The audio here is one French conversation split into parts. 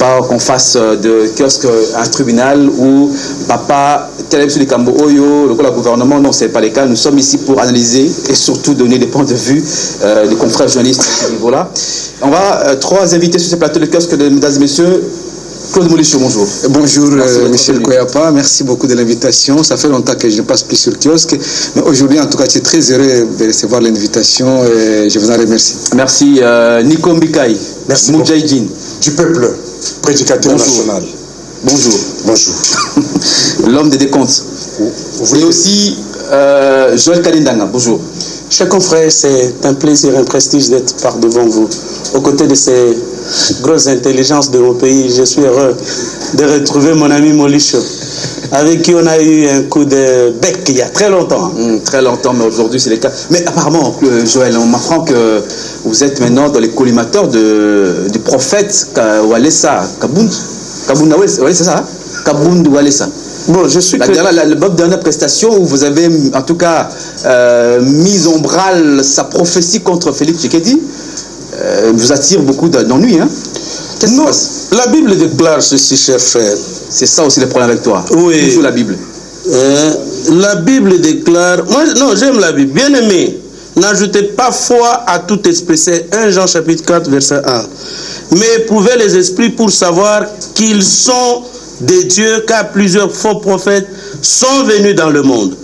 pas qu'on fasse de kiosque un tribunal où papa, tel est le Cambo Oyo, le gouvernement, non, ce n'est pas le cas. Nous sommes ici pour analyser et surtout donner des points de vue des confrères journalistes à ce niveau-là. On va trois invités sur ce plateau de kiosque, mesdames et messieurs. Claude Molicho, bonjour. Bonjour Michel Koyapa, merci beaucoup de l'invitation. Ça fait longtemps que je ne passe plus sur le kiosque, mais aujourd'hui en tout cas je suis très heureux de recevoir l'invitation et je vous en remercie. Merci Nico Mbikaï, Moudjahidine. Du peuple, prédicateur national. Bonjour. Bonjour. L'homme des décomptes. Et aussi Joël Kalindanga, bonjour. Chers confrères, c'est un plaisir, un prestige d'être par devant vous. Aux côtés de ces grosses intelligences de mon pays, je suis heureux de retrouver mon ami Molicho, avec qui on a eu un coup de bec il y a très longtemps. Très longtemps, mais aujourd'hui c'est le cas. Mais apparemment, Joël, on m'apprend que vous êtes maintenant dans les collimateurs du prophète Walesa, Kabound Walesa, c'est ça, hein? Kabound Walesa. Bon, je suis la dernière prestation où vous avez en tout cas mis en branle sa prophétie contre Félix Tshisekedi vous attire beaucoup d'ennuis, hein? Non, la Bible déclare ceci, cher frère. C'est ça aussi le problème avec toi. Oui. Toujours la Bible. La Bible déclare. Moi, non, j'aime la Bible. Bien aimé, n'ajoutez pas foi à tout esprit. C'est 1 Jean chapitre 4, verset 1. Mais éprouvez les esprits pour savoir qu'ils sont des dieux, car plusieurs faux prophètes sont venus dans le monde.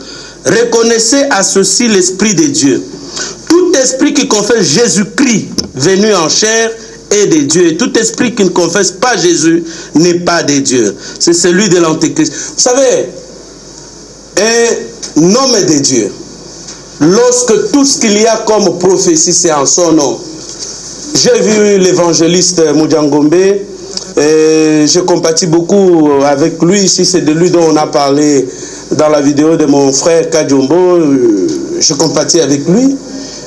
Reconnaissez à ceci l'esprit des dieux. Tout esprit qui confesse Jésus-Christ venu en chair est des dieux. Et tout esprit qui ne confesse pas Jésus n'est pas des dieux. C'est celui de l'Antéchrist. Vous savez, un homme est des dieux. Lorsque tout ce qu'il y a comme prophétie, c'est en son nom. J'ai vu l'évangéliste Moudjangombe. Et je compatis beaucoup avec lui. Ici, c'est de lui dont on a parlé dans la vidéo de mon frère Kadjombo. Je compatis avec lui.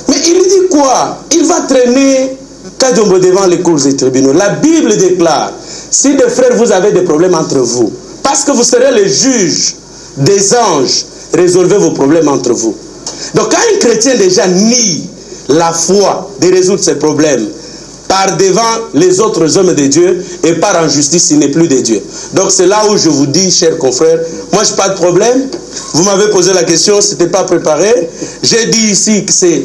Mais il dit quoi? Il va traîner Kadjombo devant les cours et tribunaux. La Bible déclare, si des frères vous avez des problèmes entre vous, parce que vous serez les juges des anges, résolvez vos problèmes entre vous. Donc quand un chrétien déjà nie la foi de résoudre ses problèmes, par devant les autres hommes de Dieu et par injustice, il n'est plus de Dieu. Donc c'est là où je vous dis, chers confrères, moi je n'ai pas de problème. Vous m'avez posé la question, ce n'était pas préparé. J'ai dit ici que c'est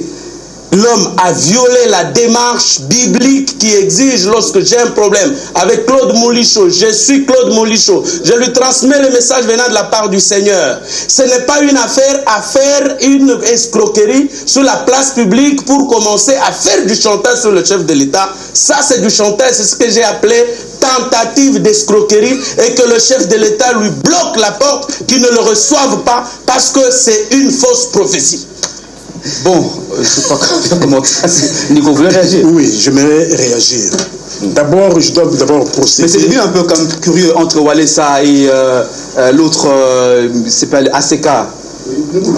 l'homme a violé la démarche biblique qui exige lorsque j'ai un problème avec Claude Molicho. Je suis Claude Molicho. Je lui transmets le message venant de la part du Seigneur. Ce n'est pas une affaire à faire une escroquerie sur la place publique pour commencer à faire du chantage sur le chef de l'État. Ça, c'est du chantage. C'est ce que j'ai appelé tentative d'escroquerie et que le chef de l'État lui bloque la porte, qu'il ne le reçoive pas parce que c'est une fausse prophétie. Bon, je ne sais pas comment Nico, vous voulez réagir? Oui, je vais réagir. D'abord, je dois d'abord procéder. Mais c'est devenu un peu comme curieux entre Walesa et l'autre, c'est pas ACK.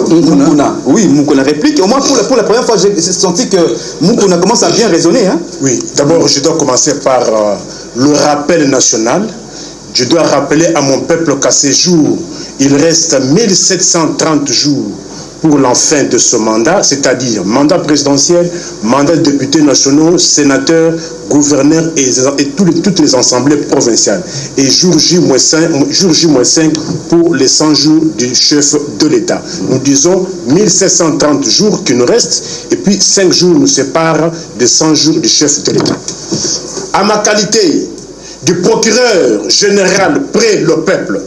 Moukouna. Oui, Moukouna réplique. Au moins pour la première fois, j'ai senti que Moukouna commence à bien raisonner. Hein? Oui, d'abord, je dois commencer par le rappel national. Je dois rappeler à mon peuple qu'à ces jours, il reste 1730 jours pour la fin de ce mandat, c'est-à-dire mandat présidentiel, mandat de députés nationaux, sénateurs, gouverneurs et toutes les assemblées provinciales. Et jour J-5 pour les 100 jours du chef de l'État. Nous disons 1730 jours qui nous restent, et puis 5 jours nous séparent de 100 jours du chef de l'État. À ma qualité du procureur général près le peuple,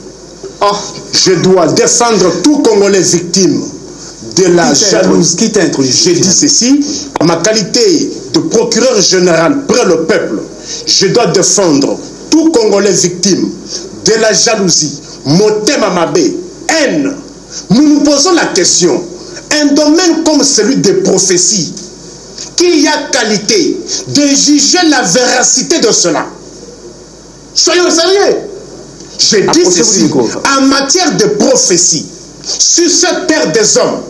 je dois défendre tout Congolais victime de la jalousie. J'ai dit ceci, en ma qualité de procureur général près le peuple, je dois défendre tout Congolais victime de la jalousie, motema mabe, haine. Nous nous posons la question, un domaine comme celui des prophéties, qui a qualité de juger la véracité de cela? Soyons sérieux. J'ai dit ceci, en matière de prophétie, sur cette terre des hommes,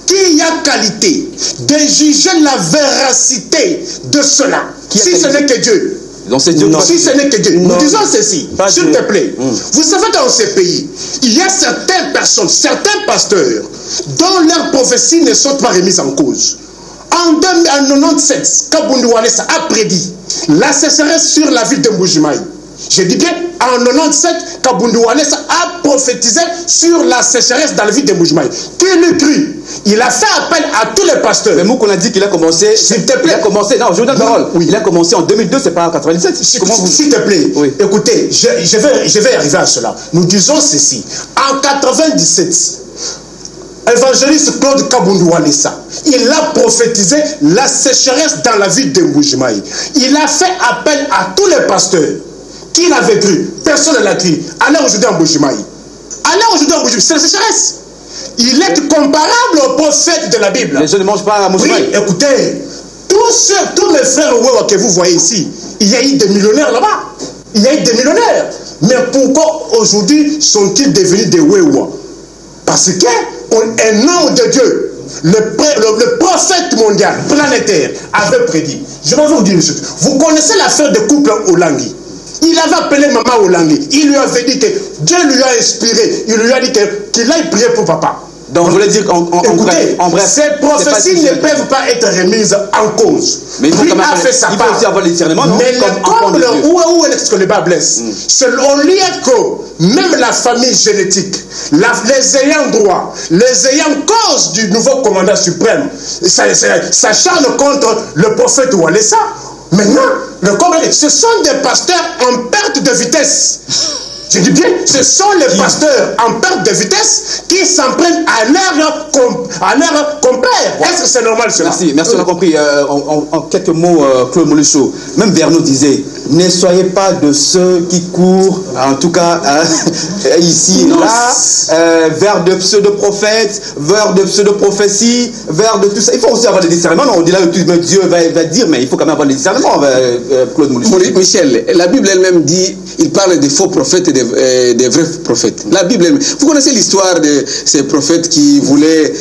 qui a qualité de juger la véracité de cela, si ce n'est que Dieu? Si ce n'est que Dieu. Nous disons ceci, s'il te plaît. Vous savez, dans ces pays, il y a certaines personnes, certains pasteurs, dont leurs prophéties ne sont pas remises en cause. En 1997, Kabound Walesa a prédit la sécheresse sur la ville de Mbujimaï. Je dis bien, en 97, Kaboundou Walesa a prophétisé sur la sécheresse dans la ville de Mbuji-Mayi. Qui le crie? Il a fait appel à tous les pasteurs. Mais Mouk, on a dit qu'il a commencé. S'il te plaît. Il a commencé. Non, je vous donne la parole. Oui. Il a commencé en 2002, c'est pas en 97. S'il te plaît. Oui. Écoutez, je vais arriver à cela. Nous disons ceci. En 97, évangéliste Claude Kaboundou Walesa, il a prophétisé la sécheresse dans la ville de Mbuji-Mayi. Il a fait appel à tous les pasteurs. Qui l'avait cru? Personne ne l'a cru. Allez aujourd'hui en Mbuji-Mayi. Allez aujourd'hui en Mbuji-Mayi. C'est la sécheresse. Il est comparable au prophète de la Bible. Les gens ne mangent pas à Mbuji-Mayi. Oui, écoutez, tous mes frères que vous voyez ici, il y a eu des millionnaires là-bas. Il y a eu des millionnaires. Mais pourquoi aujourd'hui sont-ils devenus des Wewa? Parce qu'un homme de Dieu, le prophète mondial, planétaire, avait prédit. Je vais vous dire une chose. Vous connaissez l'affaire de couple Olangui. Il avait appelé maman Olangui. Il lui avait dit que Dieu lui a inspiré. Il lui a dit qu'il aille prier pour papa. Donc, vous voulez dire qu'en bref, ces prophéties ne peuvent pas être remises en cause. Mais il faut, lui a fait sa part. Il faut aussi avoir le discernement, non? Mais où est-ce que le bas blesse? On lit que même la famille génétique, les ayants droit, les ayants cause du nouveau commandant suprême, s'acharne contre le prophète Walesa. Maintenant, ce sont des pasteurs en perte de vitesse. Je dis bien, ce sont les pasteurs en perte de vitesse qui s'en prennent à leur compère. Est-ce que c'est normal cela? Merci, on a compris. En quelques mots, Claude Molucho, même Verneau disait, ne soyez pas de ceux qui courent, en tout cas ici et là, vers de pseudo-prophètes, vers de pseudo-prophéties, vers de tout ça. Il faut aussi avoir des discernements. Non, on dit là que Dieu va dire, mais il faut quand même avoir des discernements, Claude Molucho. Michel, la Bible elle-même dit, il parle des faux prophètes et des vrais prophètes. La Bible elle-même. Vous connaissez l'histoire de ces prophètes qui voulaient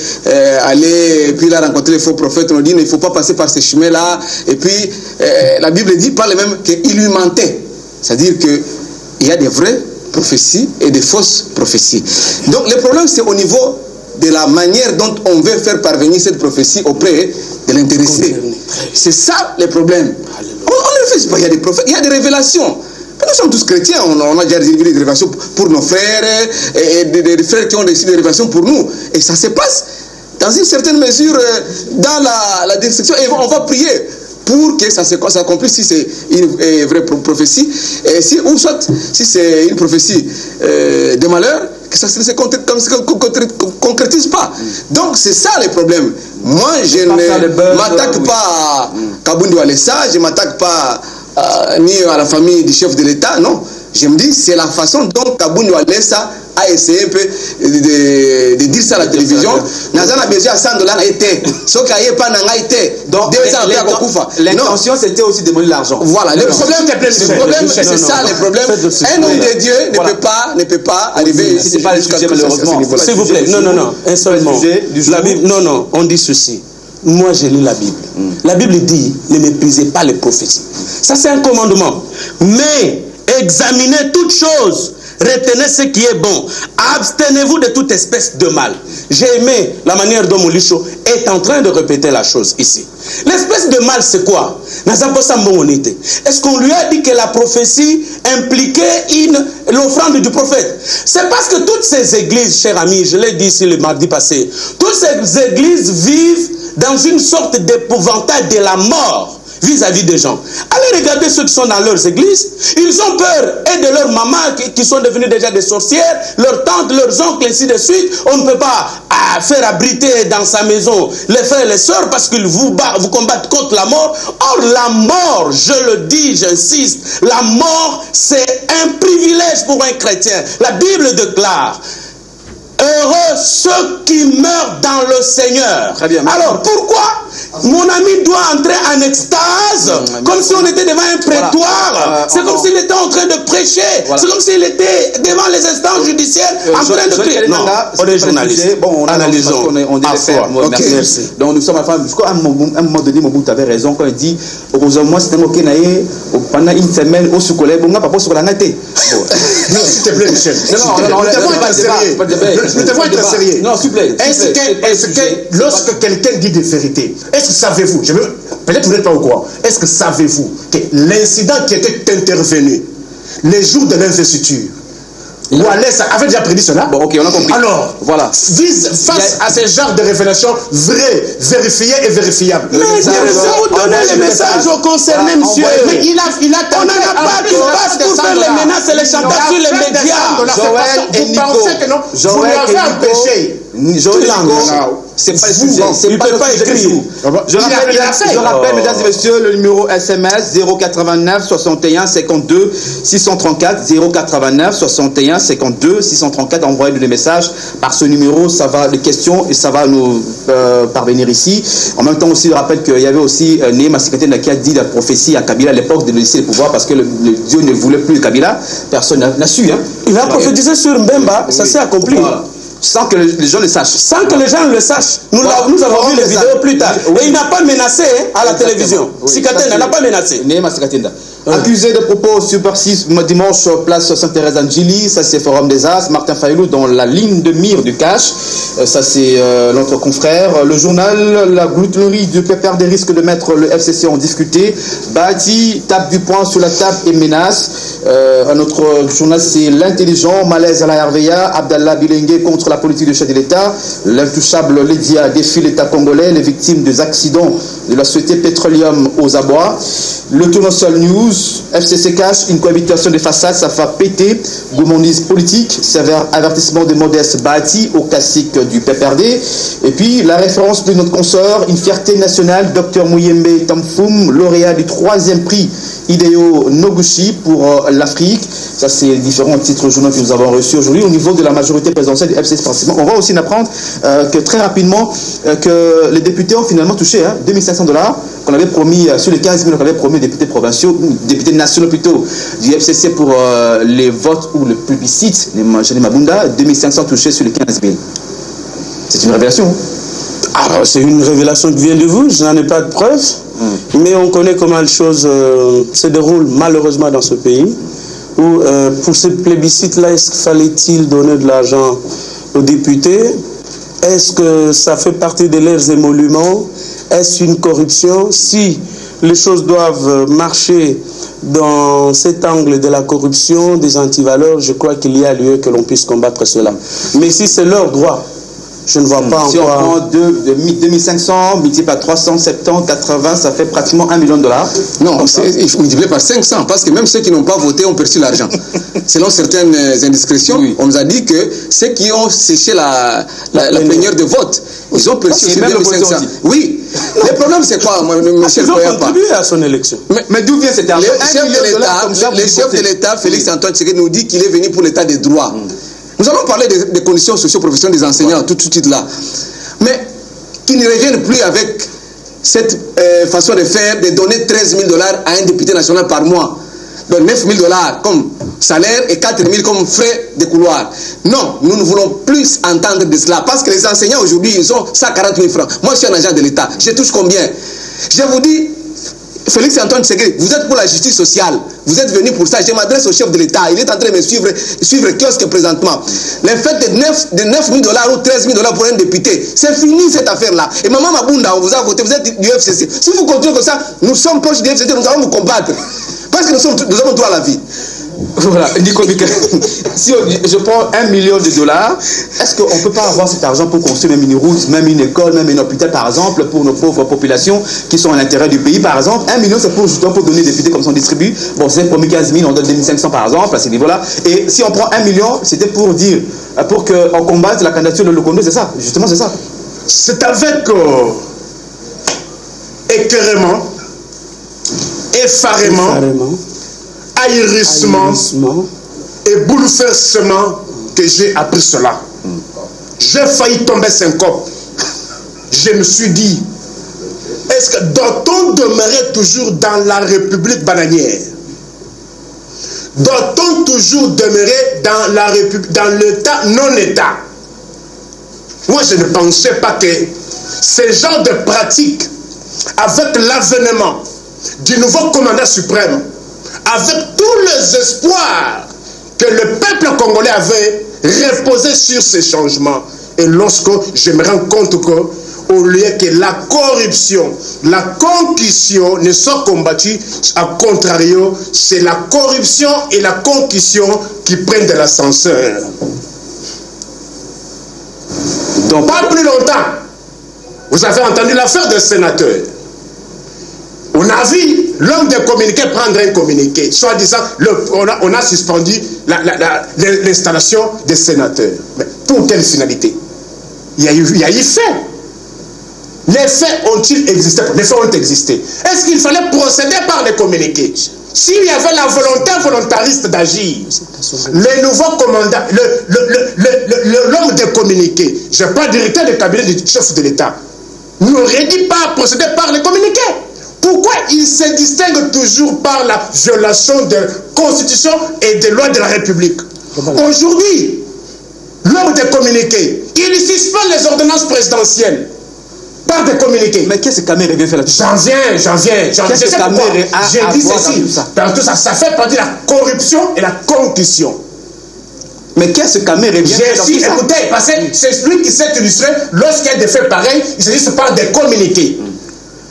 aller, et puis là rencontrer les faux prophètes. On dit, il ne faut pas passer par ces chemins-là. Et puis, la Bible dit, parle même qu'il lui mentait. C'est-à-dire qu'il y a des vraies prophéties et des fausses prophéties. Donc, le problème, c'est au niveau de la manière dont on veut faire parvenir cette prophétie auprès de l'intéressé. C'est ça le problème. On ne fait pas, il y a des prophètes, il y a des révélations. Nous sommes tous chrétiens, on a déjà reçu des révélations pour nos frères et des frères qui ont reçu des révélations pour nous. Et ça se passe dans une certaine mesure dans la direction. Et on va prier pour que ça s'accomplisse si c'est une vraie prophétie, ou soit si c'est une prophétie de malheur, que ça ne se concrétise pas. Donc c'est ça le problème. Moi je ne m'attaque pas à Kaboundou Walesa, je ne m'attaque pas ni à la famille du chef de l'État, non. Je me dis, c'est la façon dont Kaboundou Walesa a essayé un peu de dire ça à la télévision. Nazana besoin à 100 $, donc l'intention c'était aussi de demander l'argent. Voilà, le problème c'est ça le problème. Un homme de Dieu ne peut pas arriver. C'est pas le sujet malheureusement. S'il vous plaît, non, un seul mot. La Bible, non, on dit ceci. Moi, j'ai lu la Bible. La Bible dit, ne méprisez pas les prophéties. Ça, c'est un commandement. Mais, examinez toutes choses. Retenez ce qui est bon. Abstenez-vous de toute espèce de mal. J'ai aimé la manière dont Molucho est en train de répéter la chose ici. L'espèce de mal, c'est quoi? Est-ce qu'on lui a dit que la prophétie impliquait l'offrande du prophète? C'est parce que toutes ces églises, chers amis, je l'ai dit ici le mardi passé, toutes ces églises vivent dans une sorte d'épouvantail de la mort vis-à-vis des gens. Allez regarder ceux qui sont dans leurs églises. Ils ont peur et de leurs mamans qui sont devenues déjà des sorcières, leurs tantes, leurs oncles, ainsi de suite. On ne peut pas faire abriter dans sa maison les frères et les sœurs parce qu'ils vous combattent contre la mort. Or, la mort, je le dis, j'insiste, la mort, c'est un privilège pour un chrétien. La Bible déclare: heureux ceux qui meurent dans le Seigneur. Très bien. Alors, pourquoi mon ami doit entrer en extase comme si on était devant un prétoire? Voilà. C'est comme s'il était en train de prêcher. Voilà. C'est comme s'il était devant les instances judiciaires en train de crier. Non, on est journaliste. Bon, on analysons. On dit faire. Merci. Donc, nous sommes à la fin. À un moment donné, Mobutu avait raison quand il dit heureusement, c'était moi qui n'ai pendant une semaine au soukolé. Bon, pas sur la naté. Non, s'il te plaît, Michel. Non, nous devons être sérieux. Non, s'il te plaît. Est-ce que lorsque quelqu'un dit des vérités, est-ce que savez-vous, peut-être vous n'êtes pas au courant, est-ce que savez-vous que l'incident qui était intervenu, les jours de l'investiture. Wallace avait déjà prédit cela. Bon, ok, on a compris. Alors, voilà. Face à ce genre de révélations vraies, vérifiées et vérifiables. Mais vous donnez les messages aux concernés, monsieur. Mais il a on n'en a pas qui passe pour faire les menaces et les chantages sur les médias. Vous pensez que non? Vous l'avez empêché. C'est pas le sujet. Il ne peut pas écrire. Je rappelle, mesdames et messieurs, le numéro SMS 089 61 52 634 089 61 52 634. Envoyez des messages par ce numéro, ça va les questions et ça va nous parvenir ici. En même temps aussi, je rappelle qu'il y avait aussi Néma Sikatenda qui a dit la prophétie à Kabila à l'époque de laisser le pouvoir parce que le Dieu ne voulait plus de Kabila. Personne n'a su. Hein. Il a prophétisé sur Mbemba, ça s'est accompli. Voilà. Sans que les gens le sachent. Sans que les gens le sachent. Nous avons vu les vidéos plus tard. Et il n'a pas menacé à la télévision. Sikatenda n'a pas menacé. Néma Sikatenda. Accusé de propos subversifs dimanche place Sainte-Thérèse Angili, ça c'est Forum des As, Martin Fayoulou dans la ligne de mire du cash, ça c'est notre confrère. Le journal, la gloutonnerie du PPR des risques de mettre le FCC en difficulté. Bati tape du poing sur la table et menace. Un autre journal c'est l'intelligent, malaise à la RVA, Abdallah Bilengue contre la politique du chef de l'État, l'intouchable Lydia défie l'État congolais, les victimes des accidents de la société Pétroleum aux abois. Le Tournesol News, FCC cache une cohabitation des façades, ça va péter. Gourmandise politique, sévère avertissement de Modeste Bati au classique du PPRD. Et puis la référence de notre consoeur, une fierté nationale, Dr Mouyembe Tamfoum, lauréat du 3e prix Hideo Noguchi pour l'Afrique. Ça c'est les différents titres journaux que nous avons reçus aujourd'hui. Au niveau de la majorité présidentielle du FCC, on va aussi apprendre que très rapidement que les députés ont finalement touché 2500 $. Qu'on avait promis, sur les 15 000 qu'on avait promis aux députés provinciaux, ou députés nationaux plutôt, du FCC pour les votes ou le plébiscite, les Majani Mabunda, 2500 touchés sur les 15 000. C'est une révélation. Alors, c'est une révélation qui vient de vous, je n'en ai pas de preuves, mais on connaît comment les choses se déroulent malheureusement dans ce pays, où pour ce plébiscite-là, est-ce qu'il fallait-il donner de l'argent aux députés? Est-ce que ça fait partie de leurs émoluments? Est-ce une corruption? Si les choses doivent marcher dans cet angle de la corruption, des antivaleurs, je crois qu'il y a lieu que l'on puisse combattre cela. Mais si c'est leur droit, je ne vois pas si encore... Si on prend 2500, multiplié par 370, 80, ça fait pratiquement $1 million. Non, il faut multiplier par 500, parce que même ceux qui n'ont pas voté ont perçu l'argent. Selon certaines indiscrétions, on nous a dit que ceux qui ont séché la plénière de vote, ils ont perçu aussi 2500. Oui. Le problème, c'est quoi, monsieur Ils ont contribué à son élection. Mais d'où vient cet argent? Le chef de l'État, Félix Antoine Tshisekedi, nous dit qu'il est venu pour l'État des droits. Nous allons parler des conditions socio-professionnelles des enseignants tout de suite là. Mais qu'ils ne reviennent plus avec cette façon de faire, de donner 13 000 $ à un député national par mois. Donc 9 000 $ comme salaire et 4 000 comme frais de couloir. Non, nous ne voulons plus entendre de cela. Parce que les enseignants aujourd'hui, ils ont 140 000 francs. Moi, je suis un agent de l'État. Je touche combien? Je vous dis, Félix Antoine Tshisekedi, vous êtes pour la justice sociale. Vous êtes venu pour ça. Je m'adresse au chef de l'État. Il est en train de me suivre kiosque présentement. Le fait de 9 000 $ ou 13 000 $, pour un député, c'est fini cette affaire-là. Et Maman Mabunda, on vous a voté, vous êtes du FCC. Si vous continuez comme ça, nous sommes proches du FCC, nous allons vous combattre. Parce que nous avons droit à la vie. Voilà, Nico Mikel. Si je prends $1 million, est-ce qu'on ne peut pas avoir cet argent pour construire même une route, même une école, même un hôpital, par exemple, pour nos pauvres populations qui sont à l'intérieur du pays, par exemple? $1 million, c'est justement pour donner des députés comme ça on distribue. Bon, c'est promis 15 000, on donne 2500 par exemple, à ce niveau-là. Et si on prend $1 million, c'était pour dire, pour qu'on combatte la candidature de Lokondo, c'est ça, justement, c'est ça. C'est avec écœurement, effarément, ahurissement et bouleversement que j'ai appris cela. J'ai failli tomber syncope. Je me suis dit, est-ce que doit-on demeurer toujours dans la République bananière? Doit-on toujours demeurer dans l'État non-État? Moi, je ne pensais pas que ce genre de pratique, avec l'avènement du nouveau commandant suprême, avec tous les espoirs que le peuple congolais avait reposé sur ces changements. Et lorsque je me rends compte que au lieu que la corruption, la concussion ne soit combattue. À contrario, c'est la corruption et la concussion qui prennent de l'ascenseur. Donc, pas plus longtemps, vous avez entendu l'affaire des sénateurs. On a vu l'homme de communiqué prendre un communiqué, soit disant, on a suspendu l'installation des sénateurs. Mais pour quelle finalité? Il y a eu fait. Les faits ont-ils existé? Les faits ont existé. Est-ce qu'il fallait procéder par les communiqués? S'il y avait la volonté volontariste d'agir, les nouveaux commandants, l'homme de communiqué, je n'ai pas directeur de cabinet du chef de l'État, n'aurait dit pas procéder par les communiqués. Pourquoi il se distingue toujours par la violation de la Constitution et des lois de la République? Aujourd'hui, l'homme de communiqué, il suspend les ordonnances présidentielles par des communiqués. Mais qu'est-ce que Kamere vient faire là-dessus? J'en viens. J'ai dit ceci. Dans tout ça, ça fait partie de la corruption et la concussion. Mais qu'est-ce que Kamere vient faire là-dessus? Écoutez, parce que c'est lui qui s'est illustré lorsqu'il y a des faits pareils, il se dit par des communiqués.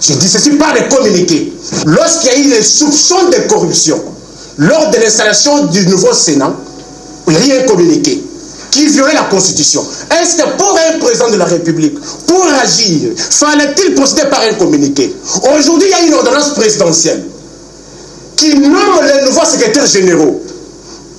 Je dis ceci par des communiqués. Lorsqu'il y a eu des soupçons de corruption, lors de l'installation du nouveau Sénat, il y a eu un communiqué qui violait la Constitution. Est-ce que pour un président de la République, pour agir, fallait-il procéder par un communiqué? Aujourd'hui, il y a une ordonnance présidentielle qui nomme les nouveaux secrétaires généraux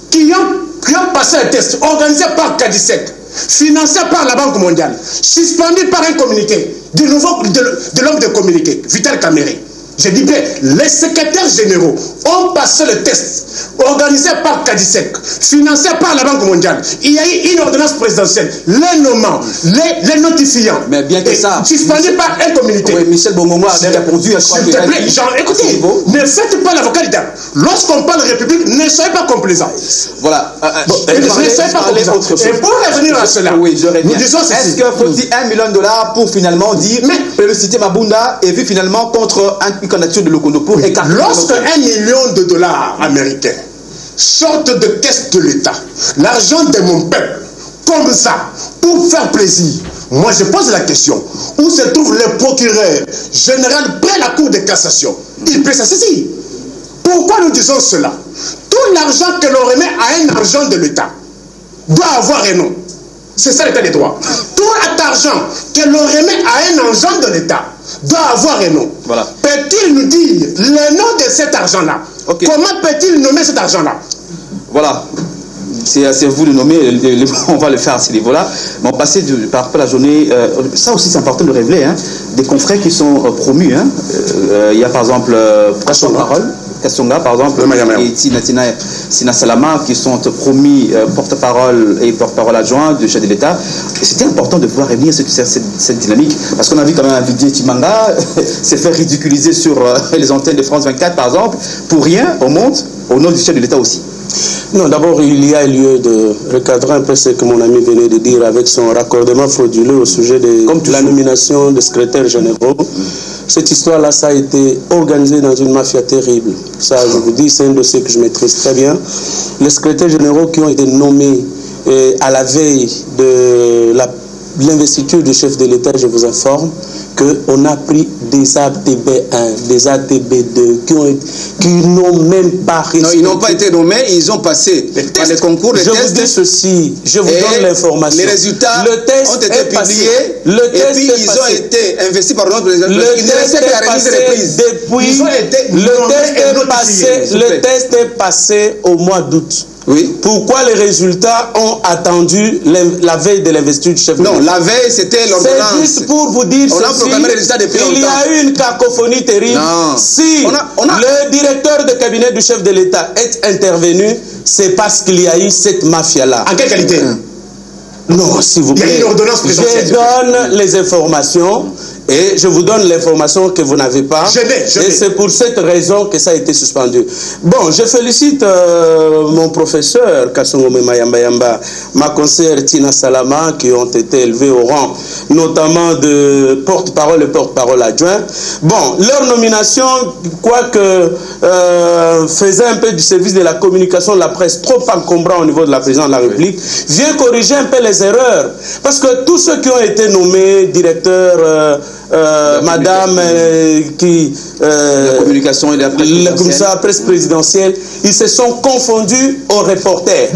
qui ont passé un test organisé par Cadisec, financé par la Banque mondiale, suspendu par un communiqué de l'homme de communiqué, Vital Kamerhe. Je dis bien, les secrétaires généraux ont passé le test organisé par Cadisec, financé par la Banque mondiale. Il y a eu une ordonnance présidentielle, les nommant, les notifiant. Mais bien que ça, suspendu par un communiqué. Oui, Michel Bongomo a répondu à ce s'il te plaît, écoutez, ne faites pas l'avocat d'État. Lorsqu'on parle de République, ne soyez pas complaisants. Voilà. Ne soyez pas complaisants. Et pour revenir à cela, oui, nous disons ceci. Est-ce qu'il faut dire $1 million pour finalement dire, plébisciter Mabunda et puis finalement contre une candidature de Lokondo pour écarter? Lorsque $1 million américains sortent de caisse de l'État, l'argent de mon peuple, comme ça, pour faire plaisir, moi je pose la question, où se trouve le procureur général près la Cour de cassation? Il peut s'assaisir. Pourquoi nous disons cela? Tout l'argent que l'on remet à un argent de l'État doit avoir un nom. C'est ça l'état des droits. Tout argent que l'on remet à un argent de l'État doit avoir un nom. Voilà. Peut-il nous dire le nom de cet argent-là? Okay. Comment peut-il nommer cet argent-là? Voilà. C'est vous de nommer, on va le faire à ce niveau-là. Mais on passait par rapport à la journée, ça aussi c'est important de révéler, hein, des confrères qui sont promus. Hein. Il y a par exemple Kassonga, par exemple, et Sina Salama qui sont promis porte-parole et porte-parole adjoint du chef de l'État. C'était important de pouvoir revenir sur cette dynamique, parce qu'on a vu quand même un vidéo Timanga s'est fait ridiculiser sur les antennes de France 24 par exemple, pour rien au monde, au nom du chef de l'État aussi. Non, d'abord, il y a lieu de recadrer un peu ce que mon ami venait de dire avec son raccordement frauduleux au sujet de la nomination des secrétaires généraux. Cette histoire-là, ça a été organisé dans une mafia terrible. Ça, je vous dis, c'est un dossier que je maîtrise très bien. Les secrétaires généraux qui ont été nommés à la veille de l'investiture du chef de l'État, je vous informe qu'on a pris des ATB1, des ATB2 qui n'ont même pas reçu. Non, ils n'ont pas été nommés, ils ont passé par les concours, les tests. Je vous dis ceci, je vous donne l'information. Les résultats ont été publiés et puis ils ont été investis par notre président. Le test est passé au mois d'août. Oui. Pourquoi les résultats ont attendu la veille de l'investiture du chef de l'État? Non, la veille, c'était l'ordonnance. C'est juste pour vous dire on a proclamé les résultats depuis longtemps. Il y a eu une cacophonie terrible. Non. Si le directeur de cabinet du chef de l'État est intervenu, c'est parce qu'il y a eu cette mafia-là. En quelle qualité? Non, s'il vous plaît. Il y a une ordonnance présidentielle. Je donne les informations Et je vous donne l'information que vous n'avez pas. Et c'est pour cette raison que ça a été suspendu. Bon, je félicite mon professeur Kassongome Mayamba, ma conseillère Tina Salama, qui ont été élevés au rang, notamment de porte-parole et porte-parole adjoint. Bon, leur nomination, quoique faisait un peu du service de la communication de la presse trop encombrant au niveau de la présidence de la République, vient corriger un peu les erreurs. Parce que tous ceux qui ont été nommés directeurs, madame la communication et la presse présidentielle, ils se sont confondus aux reporters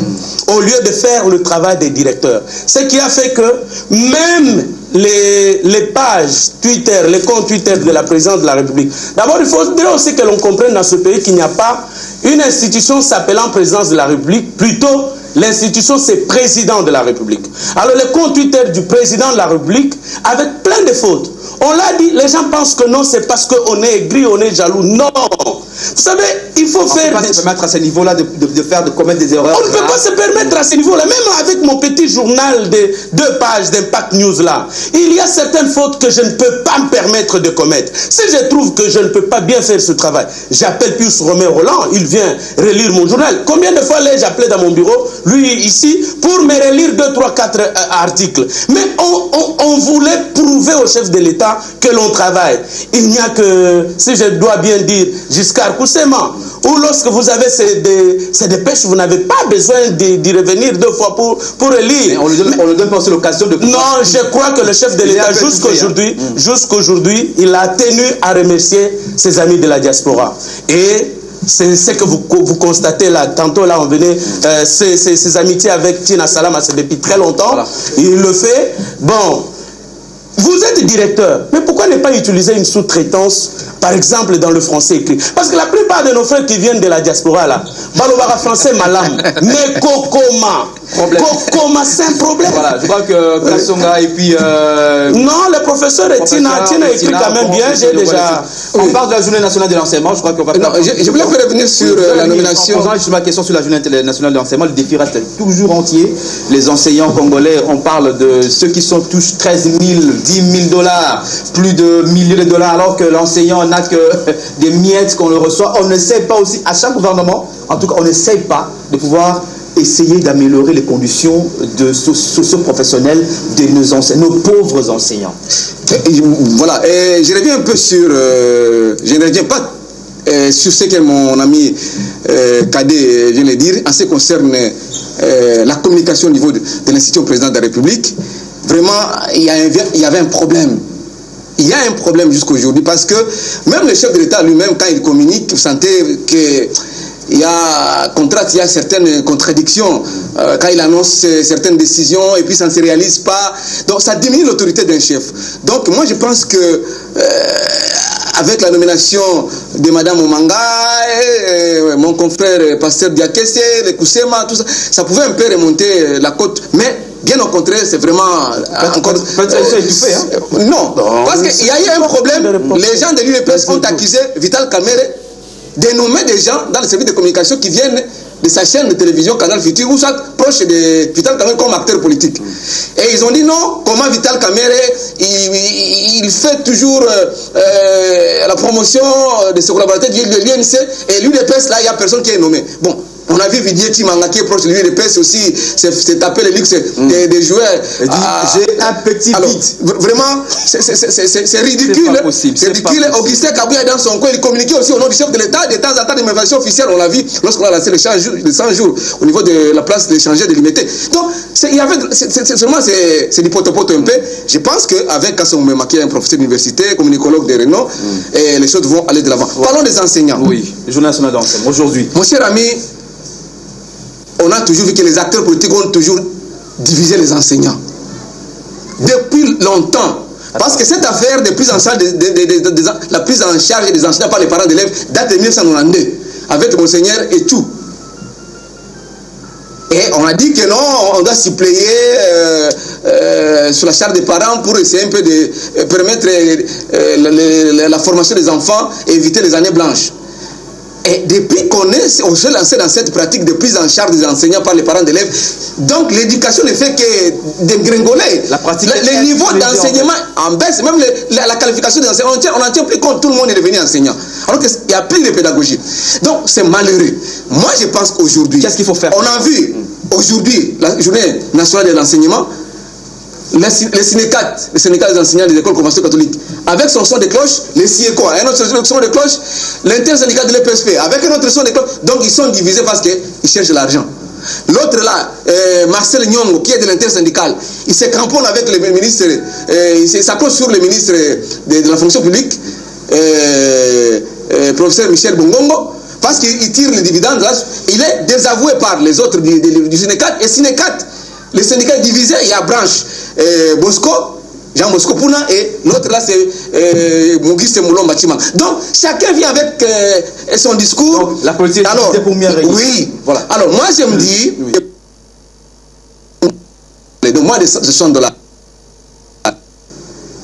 au lieu de faire le travail des directeurs. Ce qui a fait que même les pages Twitter, les comptes Twitter de la présidence de la République. D'abord, il faudrait aussi que l'on comprenne dans ce pays qu'il n'y a pas une institution s'appelant présidence de la République, plutôt l'institution c'est président de la République. Alors le compte Twitter du président de la République, avec plein de fautes. On l'a dit, les gens pensent que non, c'est parce qu'on est aigri, on est jaloux. Non. Vous savez, il faut faire... On ne peut pas se permettre à ce niveau-là de commettre des erreurs. On ne peut pas se permettre à ce niveau-là. Même avec mon petit journal de 2 pages d'Impact News là, il y a certaines fautes que je ne peux pas me permettre de commettre. Si je trouve que je ne peux pas bien faire ce travail, j'appelle Pius Romain Roland, il vient relire mon journal. Combien de fois l'ai-je appelé dans mon bureau, lui ici, pour me relire 2, 3, 4 articles. Mais on voulait prouver au chef de l'État que l'on travaille. Il n'y a que, si je dois bien dire, Giscard Koussema, ou lorsque vous avez ces dépêches, vous n'avez pas besoin d'y revenir 2 fois pour relire. On ne donne pas aussi l'occasion de... Non, je crois que le chef de l'État, jusqu'aujourd'hui, il a tenu à remercier ses amis de la diaspora. Et c'est ce que vous constatez là. Tantôt là, on venait, ces amitiés avec Tina Salama, c'est depuis très longtemps. Voilà. Il le fait. Bon, vous êtes directeur, mais pourquoi ne pas utiliser une sous-traitance, par exemple, dans le français écrit? Parce que la plupart de nos frères qui viennent de la diaspora là, balobara français malam, mais kokoma. C'est un problème. Voilà, je crois que Kassonga et puis... Non, le professeur Tina écrit quand même bien, j'ai déjà... On parle de la journée nationale de l'enseignement, je crois qu'on va... Non, je voulais revenir sur la nomination. En posant juste ma question sur la journée nationale de l'enseignement, le défi reste toujours entier. Les enseignants congolais, on parle de ceux qui touchent 13 000, 10 000 dollars, plus de milliers de dollars, alors que l'enseignant n'a que des miettes qu'on le reçoit. On ne sait pas aussi, à chaque gouvernement, en tout cas, on ne sait pas de pouvoir essayer d'améliorer les conditions socio-professionnelles de nos pauvres enseignants. Voilà, et je reviens un peu sur... je ne reviens pas sur ce que mon ami Kadé vient de dire en ce qui concerne la communication au niveau de l'institution président de la République. Vraiment, il y avait un problème. Il y a un problème jusqu'aujourd'hui parce que même le chef de l'État lui-même, quand il communique, vous sentez que... Il y a certaines contradictions quand il annonce certaines décisions et puis ça ne se réalise pas. Donc ça diminue l'autorité d'un chef. Donc moi je pense que avec la nomination de Madame Omanga, mon confrère pasteur Diakese, de Koussema, tout ça, ça pouvait un peu remonter la côte. Mais bien au contraire, c'est vraiment... Non, parce qu'il y a eu un problème. Les gens de l'UEPS ont accusé Vital Kamerhe de nommer des gens dans le service de communication qui viennent de sa chaîne de télévision Canal Futur ou soit proche de Vital Kamerhe comme acteur politique. Et ils ont dit non, comment Vital Kamerhe il fait toujours la promotion de ses collaborateurs de l'UNC et l'UDPS là il n'y a personne qui est nommé. Bon, on a vu Vidier Timanga qui est proche de l'UDPS aussi, c'est tapé les luxe des joueurs. J'ai un petit vide. Vraiment, c'est ridicule. C'est ridicule. Augustin Kabouya dans son coin, il communiquait aussi au nom du chef de l'État. De temps en temps, des manifestations officielles, on l'a vu lorsqu'on a lancé les 100 jours au niveau de la place d'échanger, de limiter. Donc, c'est du potopoto un peu. Je pense qu'avec Kasson Mema, qui est un professeur d'université, communicologue de renom, les choses vont aller de l'avant. Parlons des enseignants. Oui, Journée nationale d'enseignement, aujourd'hui. Mon cher ami, on a toujours vu que les acteurs politiques ont toujours divisé les enseignants. Depuis longtemps. Parce que cette affaire de prise en charge la prise en charge des enseignants par les parents d'élèves date de 1992 avec Monseigneur Etou. Et on a dit que non, on doit suppléer sur la charge des parents pour essayer un peu de permettre la formation des enfants et éviter les années blanches. Et depuis qu'on on s'est lancé dans cette pratique de prise en charge des enseignants par les parents d'élèves, donc l'éducation ne fait que dégringoler. Les niveaux d'enseignement en baisse, même la qualification des enseignants, on n'en tient plus compte, tout le monde est devenu enseignant. Alors qu'il n'y a plus de pédagogie. Donc c'est malheureux. Moi je pense qu'aujourd'hui, qu'est-ce qu'il faut faire? On a vu aujourd'hui la journée nationale de l'enseignement, les syndicats des enseignants des écoles conventionnelles catholiques, avec son son de cloche, les CIECO, un autre son de cloche, l'intersyndicat de l'EPSP, avec un autre son de cloche, donc ils sont divisés parce qu'ils cherchent l'argent. L'autre là, Marcel Nyongo, qui est de l'intersyndical, il se cramponne avec le ministre, il s'accroche sur le ministre de la fonction publique, professeur Michel Bongongo, parce qu'il tire les dividendes là, il est désavoué par les autres du syndicat, et syndicat, les syndicats divisés, il y a branche Bosco, Jean Bosco Pouna, et l'autre là c'est Mugiste Moulon Bachima. Donc chacun vient avec son discours. Donc, la politique est pour mieux régler. Oui, voilà. Alors moi je me dis, de moins de 60 $.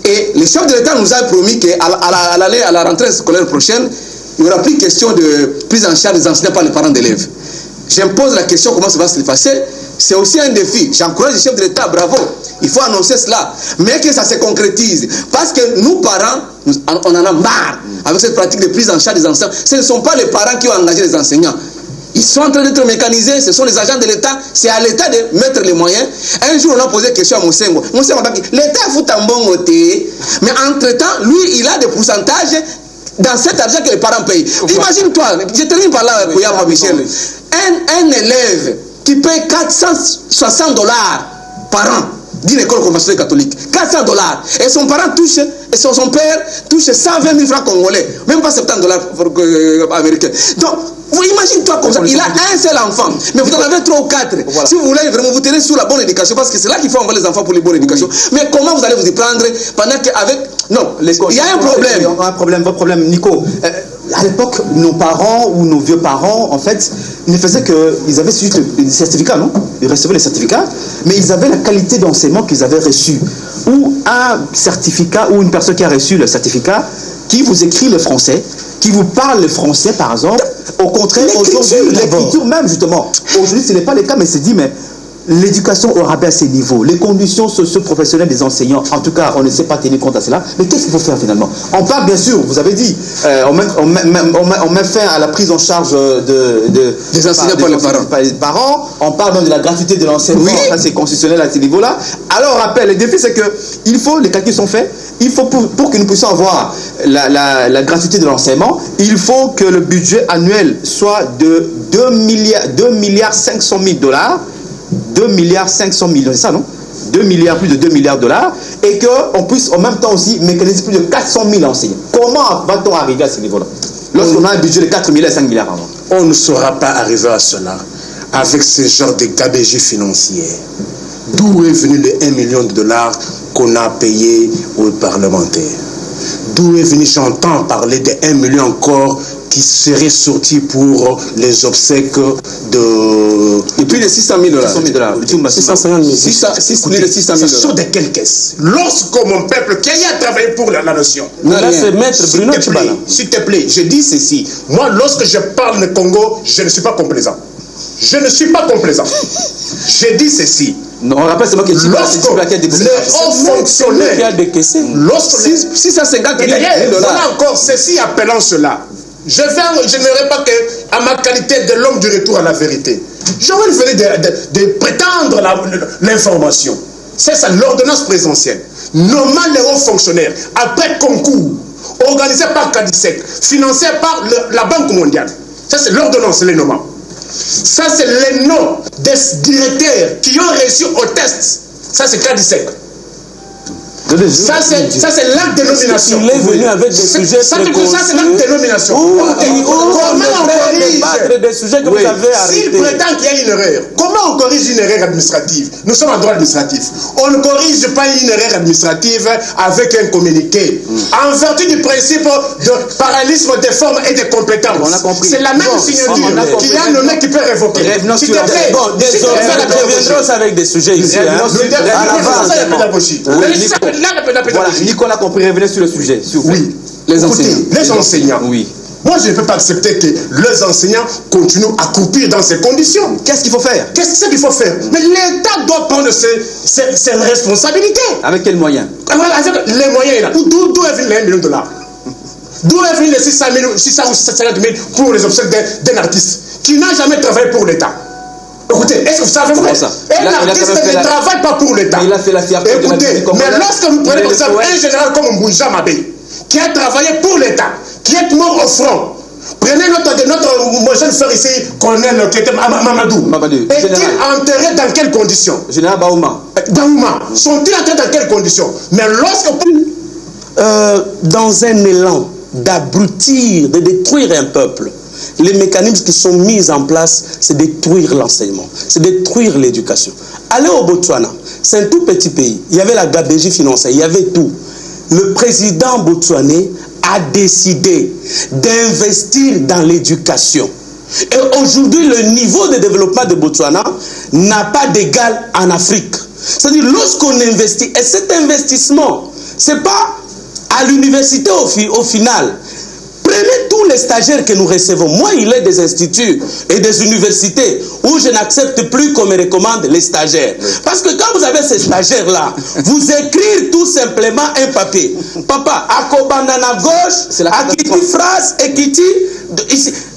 Et le chef de l'État nous a promis qu'à la rentrée scolaire prochaine, il n'y aura plus question de prise en charge des enseignants par les parents d'élèves. Je me pose la question comment ça va se passer. C'est aussi un défi. J'encourage le chef de l'État, bravo. Il faut annoncer cela. Mais que ça se concrétise. Parce que nous, parents, on en a marre avec cette pratique de prise en charge des enseignants. Ce ne sont pas les parents qui ont engagé les enseignants. Ils sont en train d'être mécanisés, ce sont les agents de l'État. C'est à l'État de mettre les moyens. Un jour, on a posé question à Moussengo. Moussengo a dit, l'État fout un bon côté. Mais entre-temps, lui, il a des pourcentages dans cet argent que les parents payent. Imagine-toi, je termine par là, Michel. Un élève qui paye 460 $ par an d'une école conventionnelle catholique. 400 $. Et son parent touche, et son père touche 120 000 francs congolais. Même pas 70 $ américains. Donc, imagine-toi comme ça, il a un seul enfant, mais vous en avez 3 ou 4. Voilà. Si vous voulez vraiment vous tenir sur la bonne éducation, parce que c'est là qu'il faut envoyer les enfants pour les bonnes éducations. Mais comment vous allez vous y prendre pendant qu'avec... Non, il y a un problème. Il y a un problème, votre problème, Nico. À l'époque, nos parents ou nos vieux parents, en fait, ne faisaient qu'ils avaient juste des certificats, non? Ils recevaient les certificats, mais ils avaient la qualité d'enseignement qu'ils avaient reçu. Ou un certificat, ou une personne qui a reçu le certificat, qui vous écrit le français, qui vous parle le français, par exemple. Au contraire, aujourd'hui, l'écriture même, justement. Aujourd'hui, ce n'est pas le cas, mais c'est dit, mais l'éducation aura bien ses niveaux. Les conditions socio-professionnelles des enseignants, en tout cas, on ne sait pas tenir compte à cela. Mais qu'est-ce qu'il faut faire finalement? On parle, bien sûr, vous avez dit, on met fin à la prise en charge des enseignants par les parents. On parle même de la gratuité de l'enseignement. Oui. Ça, c'est constitutionnel à ce niveau-là. Alors, rappel, le défi, c'est que il faut, les calculs sont faits, il faut pour que nous puissions avoir la gratuité de l'enseignement, il faut que le budget annuel soit de 2 milliards 500 000 $. 2 milliards 500 millions, c'est ça, non? 2 milliards, plus de 2 milliards $, et qu'on puisse en même temps aussi mécaniser plus de 400 000 enseignants. Comment va-t-on arriver à ce niveau-là? Lorsqu'on a un budget de 4 milliards et 5 milliards par an. On ne saura pas arriver à cela avec ce genre de gabegie financière. D'où est venu les 1 million de $, qu'on a payé aux parlementaires? D'où est venu, j'entends parler de 1 million encore qui serait sorti pour les obsèques de... Et puis les 600 000 $. 650 000. 600 000 $. Ce sont de quelles caisses? Lorsque mon peuple qui a travaillé pour la nation... Là, c'est Maître Bruno Tchibala. S'il te plaît, je dis ceci. Moi, lorsque je parle de Congo, je ne suis pas complaisant. Je ne suis pas complaisant. Je dis ceci. Non, on rappelle seulement que les hauts fonctionnaires, lorsque 650 000 $. Voilà encore ceci appelant cela. Je n'aimerais pas que, à ma qualité de l'homme du retour à la vérité, j'aurais de prétendre l'information. C'est ça, l'ordonnance présidentielle. Nommant les hauts fonctionnaires, après concours, organisé par Cadisec, financé par la Banque mondiale. Ça, c'est l'ordonnance, les nommants. Ça, c'est les noms des directeurs qui ont réussi au test. Ça, c'est Cadisec. Ça, c'est l'acte de nomination. Il est venu avec des sujets ça, c'est l'acte de nomination. Comment on corrige des sujets que vous avez arrêtés? S'il prétend qu'il y a une erreur, comment on corrige une erreur administrative? Nous sommes en droit administratif. On ne corrige pas une erreur administrative avec un communiqué. En vertu du principe de parallélisme des formes et des compétences. C'est la même signature qui a nommé qui peut révoquer. S'il te plaît. Bon, désolé, je reviendrai avec des sujets ici. Voilà, Nicolas a compris, revenez sur le sujet. Oui, les enseignants. Oui. Moi, je ne peux pas accepter que les enseignants continuent à croupir dans ces conditions. Qu'est-ce qu'il faut faire? Qu'est-ce qu'il faut faire? Mais l'État doit prendre ses responsabilités. Avec quels moyens? Voilà, les moyens, là. D'où est venu les $1 million? D'où est venu les 600 000 ou 650 000 pour les obsèques d'un artiste qui n'a jamais travaillé pour l'État? Écoutez, est-ce que vous savez ça? Un artiste ne travaille pas pour l'État. Il a fait la fierté. Écoutez, mais lorsque vous prenez par exemple un général comme Mbunja Mabé, qui a travaillé pour l'État, qui est mort au front, prenez notre jeune frère ici, colonel qui était Mamadou. Est-il enterré dans quelles conditions? Général Baouma. Baouma. Sont-ils enterrés dans quelles conditions? Mais lorsque... dans un élan d'abrutir, de détruire un peuple, les mécanismes qui sont mis en place, c'est détruire l'enseignement, c'est détruire l'éducation. Allez au Botswana, c'est un tout petit pays. Il y avait la gabégie financière, il y avait tout. Le président botswanais a décidé d'investir dans l'éducation. Et aujourd'hui, le niveau de développement de Botswana n'a pas d'égal en Afrique. C'est-à-dire, lorsqu'on investit, et cet investissement, ce n'est pas à l'université au final. Prenez tous les stagiaires que nous recevons. Moi, il est des instituts et des universités où je n'accepte plus qu'on me recommande les stagiaires. Parce que quand vous avez ces stagiaires-là, vous écrivez tout simplement un papier. Papa, à Kobanana gauche, à Kiti phrase et Kiti...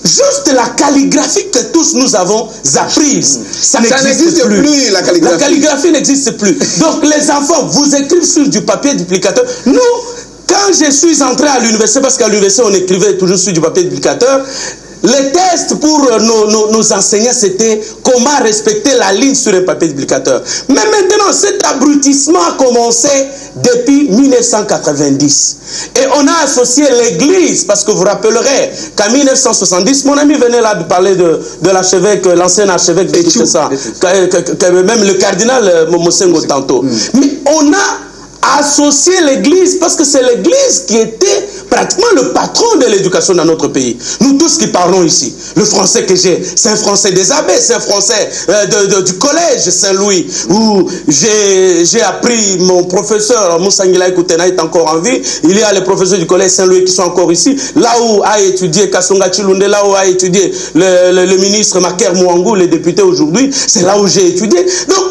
Juste la calligraphie que tous nous avons apprise. Ça n'existe plus. La calligraphie. La calligraphie n'existe plus. Donc les enfants, vous écrivez sur du papier duplicateur. Nous, quand je suis entré à l'université, parce qu'à l'université on écrivait toujours sur du papier duplicateur, les tests pour nos enseignants, c'était comment respecter la ligne sur un papier duplicateur. Mais maintenant, cet abrutissement a commencé depuis 1990. Et on a associé l'Église, parce que vous rappellerez qu'en 1970, mon ami venait là de parler de l'archevêque, l'ancien archevêque de tout ça, même le cardinal Mosengo tantôt. Mais on a associé l'Église, parce que c'est l'Église qui était pratiquement le patron de l'éducation dans notre pays. Nous tous qui parlons ici, le français que j'ai, c'est un français des abbés, c'est un français du collège Saint-Louis, où j'ai appris, mon professeur Moussa Ngila Koutena est encore en vie, il y a les professeurs du collège Saint-Louis qui sont encore ici, là où a étudié Kasonga Chilunde, là où a étudié le ministre Maker Mouangou, le député aujourd'hui, c'est là où j'ai étudié. Donc,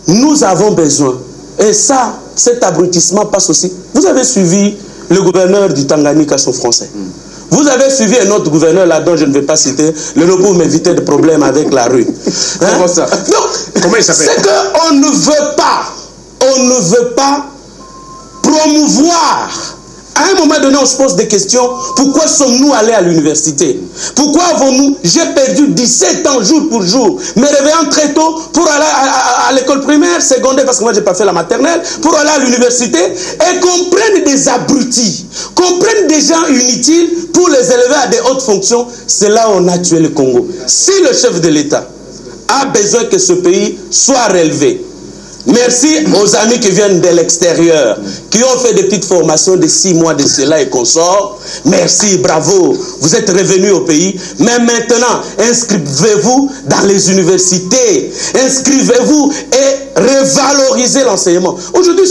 nous avons besoin, et ça, cet abrutissement passe aussi. Vous avez suivi le gouverneur du Tanganyika, son français. Vous avez suivi un autre gouverneur là dont je ne vais pas citer le nom pour m'éviter de problèmes avec la rue. Hein? Comment ça? Donc, comment il s'appelle? C'est qu'on ne veut pas promouvoir. À un moment donné, on se pose des questions. Pourquoi sommes-nous allés à l'université? Pourquoi avons-nous... J'ai perdu 17 ans jour pour jour, me réveillant très tôt pour aller à l'école primaire, secondaire, parce que moi, je n'ai pas fait la maternelle, pour aller à l'université, et qu'on prenne des abrutis, qu'on prenne des gens inutiles pour les élever à des hautes fonctions. C'est là où on a tué le Congo. Si le chef de l'État a besoin que ce pays soit relevé, merci aux amis qui viennent de l'extérieur, qui ont fait des petites formations de 6 mois de cela et qu'on sort. Merci, bravo, vous êtes revenus au pays. Mais maintenant, inscrivez-vous dans les universités. Inscrivez-vous et revalorisez l'enseignement. Aujourd'hui,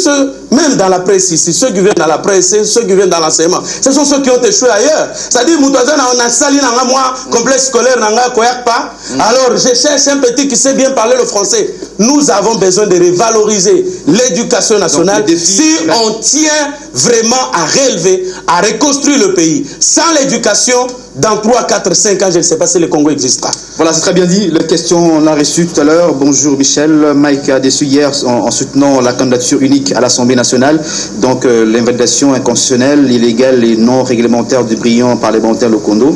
même dans la presse ici, ceux qui viennent dans la presse, ceux qui viennent dans l'enseignement, ce sont ceux qui ont échoué ailleurs. C'est-à-dire, on a sali dans moi, complexe scolaire, alors je cherche un petit qui sait bien parler le français. Nous avons besoin de revaloriser l'éducation nationale si on tient vraiment à relever, à reconstruire le pays. Sans l'éducation, dans 3, 4, 5 ans, je ne sais pas si le Congo existera. Voilà, c'est très bien dit. La question, on l'a reçue tout à l'heure. Bonjour Michel. Mike a déçu hier en soutenant la candidature unique à l'Assemblée nationale. Donc l'invalidation inconstitutionnelle, illégale et non réglementaire du brillant parlementaire Lokondo.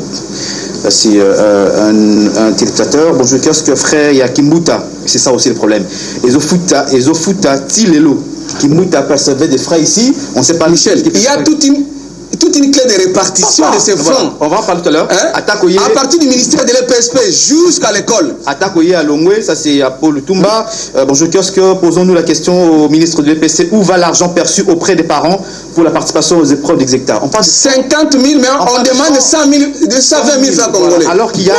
C'est un dictateur. Bonjour, qu'est-ce que frère Yakimbuta? C'est ça aussi le problème. Ezofuta Tilelo. Kimbuta percevait des frères ici. On ne sait pas Michel. Il y a toute une clé de répartition de ces fonds. On va en parler tout à l'heure. Hein? À partir du ministère de l'EPSP jusqu'à l'école. Atakoye à Longwe, ça c'est à Paul Tumba. Bonjour kiosque, posons-nous la question au ministre de l'EPC. Où va l'argent perçu auprès des parents pour la participation aux épreuves d'execta? On parle de 50 000, mais on demande 120 000 francs congolais. Alors qu'il y a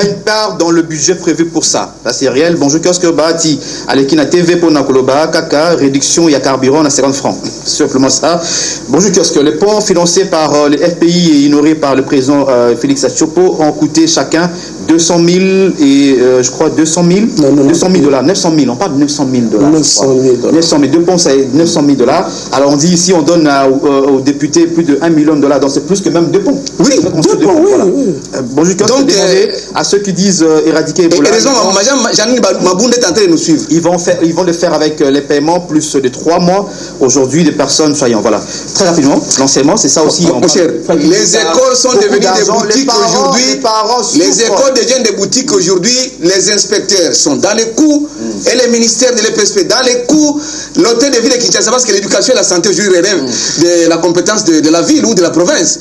une part dans le budget prévu pour ça. Ça c'est réel. Bonjour kiosque, Bahati. Alekina TV pour Nakoloba, Kaka, réduction, il y a carburant à 50 francs. Simplement ça. Bonjour Kiosque. Les ponts financés par les FPI et ignorés par le président Félix Atshopo ont coûté chacun 200 000 et je crois 200 000 200 000 dollars, 900 000, on parle de 900 000 dollars. 900 000 900 000, deux ponts, c'est 900 000 dollars. Alors on dit ici, on donne aux députés plus de 1 million de dollars, donc c'est plus que même deux ponts. Oui, deux ponts, oui, voilà. oui. Bonjour Kiosque, donc, à ceux qui disent éradiquer Ebola. Et Janine Mabounde est en train de nous suivre. Ils vont le faire avec les paiements plus de 3 mois. Aujourd'hui, des personnes soignantes. Voilà. Très rapidement, l'enseignement, c'est ça aussi. Mon cher, les écoles sont devenues des boutiques aujourd'hui. Les écoles deviennent des boutiques aujourd'hui. Les inspecteurs sont dans les coûts et les ministères de l'EPSP dans les coûts. L'hôtel de ville de Kinshasa, parce que l'éducation et la santé aujourd'hui relèvent de la compétence de la ville ou de la province.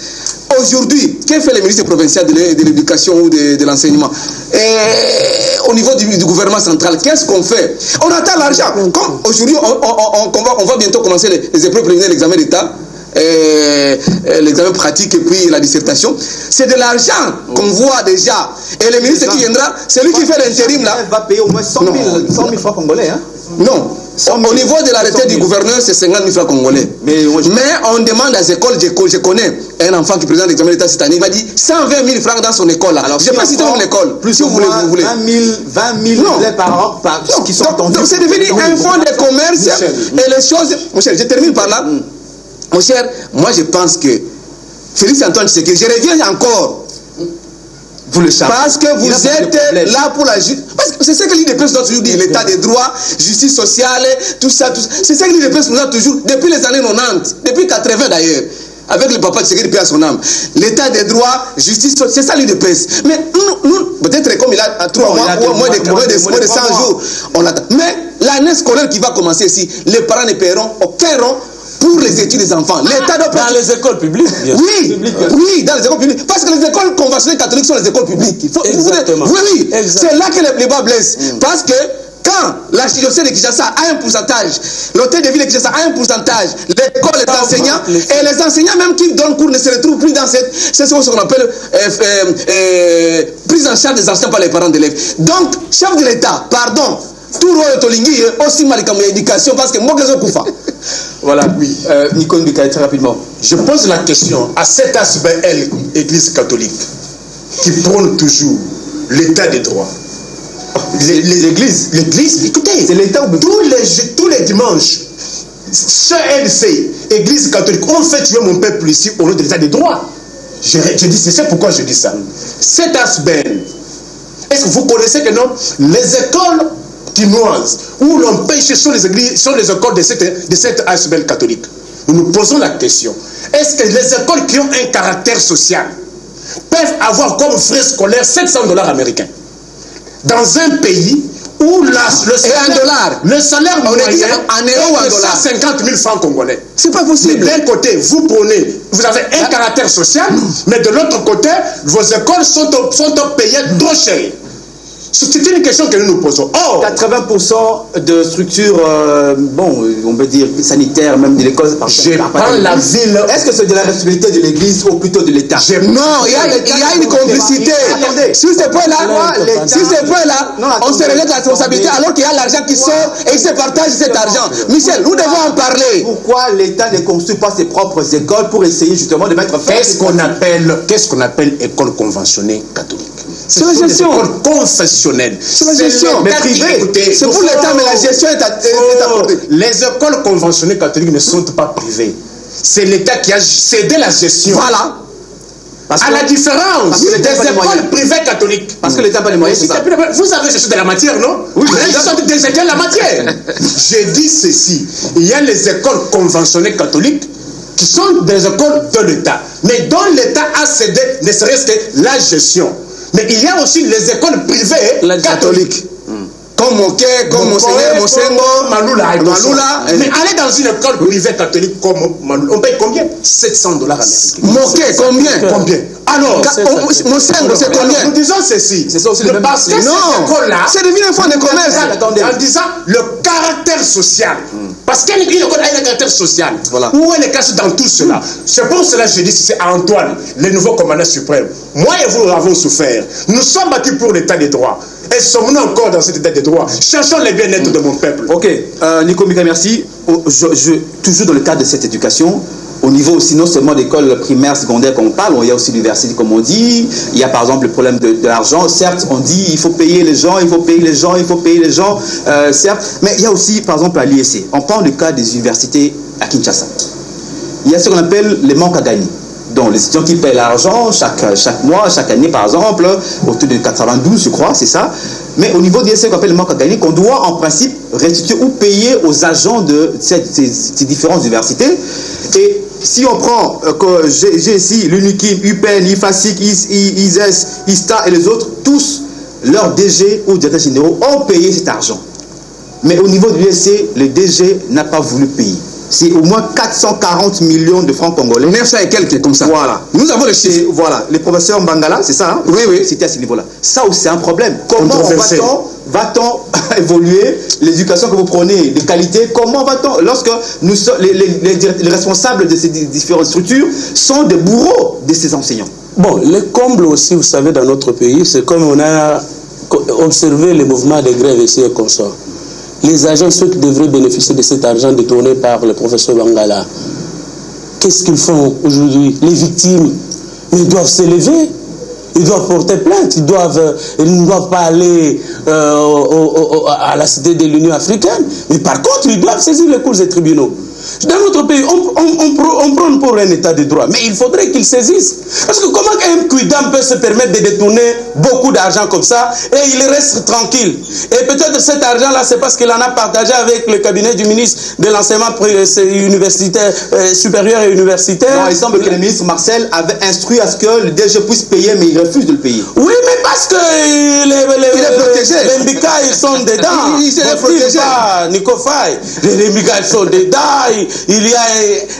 Aujourd'hui, que fait le ministre provincial de l'éducation ou de l'enseignement? Au niveau du gouvernement central, qu'est-ce qu'on fait? On attend l'argent. Aujourd'hui, on va bientôt commencer les épreuves préliminaires, l'examen d'État, l'examen pratique et puis la dissertation. C'est de l'argent qu'on voit déjà. Et le ministre qui viendra, c'est lui qui fait l'intérim là. Il va payer au moins 100 000 francs congolais. Hein? Non. Au niveau de l'arrêté du gouverneur, c'est 50 000 francs congolais. Mais on demande à les écoles, je connais un enfant qui présente l'examen d'État cette année, il m'a dit 120 000 francs dans son école. Alors, je ne sais pas si c'est l'école. Plus si vous voulez. 20 000 par an qui sont tendus. Donc c'est devenu un fonds de commerce et les choses. Mon cher, je termine par là. Mon cher, moi je pense que Félix Antoine Tshisekedi, je reviens encore. Vous le savez. Parce que vous êtes là pour la justice. Parce que c'est ce que l'IDPS doit toujours dire, l'état des droits, justice sociale, tout ça, tout ça. C'est ce que l'IDPS nous a toujours, depuis les années 90, depuis 80 d'ailleurs, avec le papa de Tshisekedi, paix à son âme. L'état des droits, justice sociale, c'est ça l'IDPS. Mais nous peut-être comme il a 3 mois ou moins de 100 jours, on attend. Mais l'année scolaire qui va commencer ici, les parents ne paieront aucun rond pour les études des enfants. L'État doit dans les écoles publiques. Oui, dans les écoles publiques. Parce que les écoles conventionnelles catholiques sont les écoles publiques. Exactement. Oui. C'est là que les bas blessent. Parce que quand l'archidiocèse de Kinshasa a un pourcentage, l'hôtel de ville de Kinshasa a un pourcentage, l'école, les enseignants, et les enseignants même qui donnent cours ne se retrouvent plus dans c'est ce qu'on appelle prise en charge des enseignants par les parents d'élèves. Donc, chef de l'État, pardon, tout le Tolingi aussi mal comme l'éducation parce que moi je suis Koufa. Voilà, oui. Nico Ndouka, très rapidement. Je pose la question à cet aspect, Église catholique, qui prône toujours l'état des droits. L'église, écoutez, c'est l'état tous les dimanches, chez LC, Église catholique, on fait tuer mon peuple ici au nom de l'état des droits. Je dis, c'est pourquoi je dis ça. Cet aspect, est-ce que vous connaissez que non, les écoles chinoises où l'on pêche sont les écoles de cette ASBL catholique. Nous nous posons la question, est-ce que les écoles qui ont un caractère social peuvent avoir comme frais scolaires 700 $ américains dans un pays où le salaire moyen en euros ou en dollars 150 000 francs congolais? C'est pas possible. D'un côté, vous avez un caractère social, mais de l'autre côté, vos écoles sont payées trop cher. C'est une question que nous nous posons. 80% de structures, on peut dire sanitaires, même de l'école. Je parle la ville. Est-ce que c'est de la responsabilité de l'Église ou plutôt de l'État? Non, il y a une complicité. Sur ce point-là, on se relève de la responsabilité alors qu'il y a l'argent qui sort et il se partage cet argent. Michel, nous devons en parler. Pourquoi l'État ne construit pas ses propres écoles pour essayer justement de mettre fin? Qu'est-ce qu'on appelle école conventionnée catholique? C'est la gestion. Des écoles confessionnelles. C'est la gestion. Mais privée. C'est pour l'État, mais la gestion est apportée. Les écoles conventionnées catholiques ne sont pas privées. C'est l'État qui a cédé la gestion. Voilà. À la différence des écoles privées catholiques. Parce que l'État n'a pas les moyens, c'est ça. Vous avez cherché de la matière, non? Oui. Ils sont des écoles de la matière. J'ai dit ceci. Il y a les écoles conventionnées catholiques qui sont des écoles de l'État. Mais dont l'État a cédé ne serait-ce que la gestion. Mais il y a aussi les écoles privées catholiques. Comme Moké, comme Monseigneur Mosengo, Maloula. Mais aller dans une école privée catholique comme Maloula, on paye combien? 700 $ américains. Moké, combien? Alors, Mosengo, c'est combien? Nous disons ceci. C'est ça aussi le même. Parce que ces écoles-là, c'est devenu un fonds de commerce. En disant le caractère social. Parce qu'une école a un caractère social. Voilà. Où elle est cachée dans tout cela? C'est pour cela que je dis, c'est Antoine, le nouveau commandant suprême. Moi et vous avons souffert. Nous sommes battus pour l'état des droits. Et sommes-nous encore dans cet état des droits? Cherchons les bien-être de mon peuple. Ok, Nico Mika, merci. Toujours dans le cadre de cette éducation, au niveau aussi non seulement d'école primaire, secondaire qu'on parle, il y a aussi l'université comme on dit, il y a par exemple le problème de l'argent, certes on dit il faut payer les gens, certes, mais il y a aussi par exemple à l'IEC, on prend le cas des universités à Kinshasa, il y a ce qu'on appelle les manques à gagner. Donc les étudiants qui paient l'argent chaque mois, chaque année par exemple, autour de 92 je crois, c'est ça. Mais au niveau d'IEC qu'on appelle le manque à gagner, qu'on doit en principe restituer ou payer aux agents de ces différentes universités. Et si on prend, j'ai ici l'UNIKIM, UPEN, IFASIC, ISES, ISTA et les autres, tous leurs DG ou directeurs généraux ont payé cet argent. Mais au niveau de l'IEC, le DG n'a pas voulu payer. C'est au moins 440 millions de francs congolais. 900 et quelques comme ça. Voilà. Nous avons les chiffres. Voilà. Les professeurs Mbangala, c'est ça, hein? Oui, oui. C'était à ce niveau-là. Ça aussi, c'est un problème. Comment va-t-on évoluer l'éducation que vous prenez de qualité? Comment va-t-on, lorsque nous sommes les responsables de ces différentes structures sont des bourreaux de ces enseignants? Bon, le comble aussi, vous savez, dans notre pays, c'est comme on a observé les mouvements de grève ici et consorts. Les agents, ceux qui devraient bénéficier de cet argent détourné par le professeur Bangala, qu'est-ce qu'ils font aujourd'hui? Les victimes, ils doivent s'élever, ils doivent porter plainte, ils ne doivent pas aller à la cité de l'Union africaine, mais par contre, ils doivent saisir les cours des tribunaux. Dans notre pays, on prend pour un état de droit, mais il faudrait qu'ils saisissent. Parce que comment un Quidam peut se permettre de détourner beaucoup d'argent comme ça et il reste tranquille? Et peut-être cet argent-là, c'est parce qu'il en a partagé avec le cabinet du ministre de l'enseignement universitaire, supérieur et universitaire. Non, il semble que le ministre Marcel avait instruit à ce que le DG puisse payer, mais il refuse de le payer. Oui, mais parce que les Mbika, ils sont dedans. Il s'est protégé. Nico Faye, les Mbika, ils sont dedans. Il y a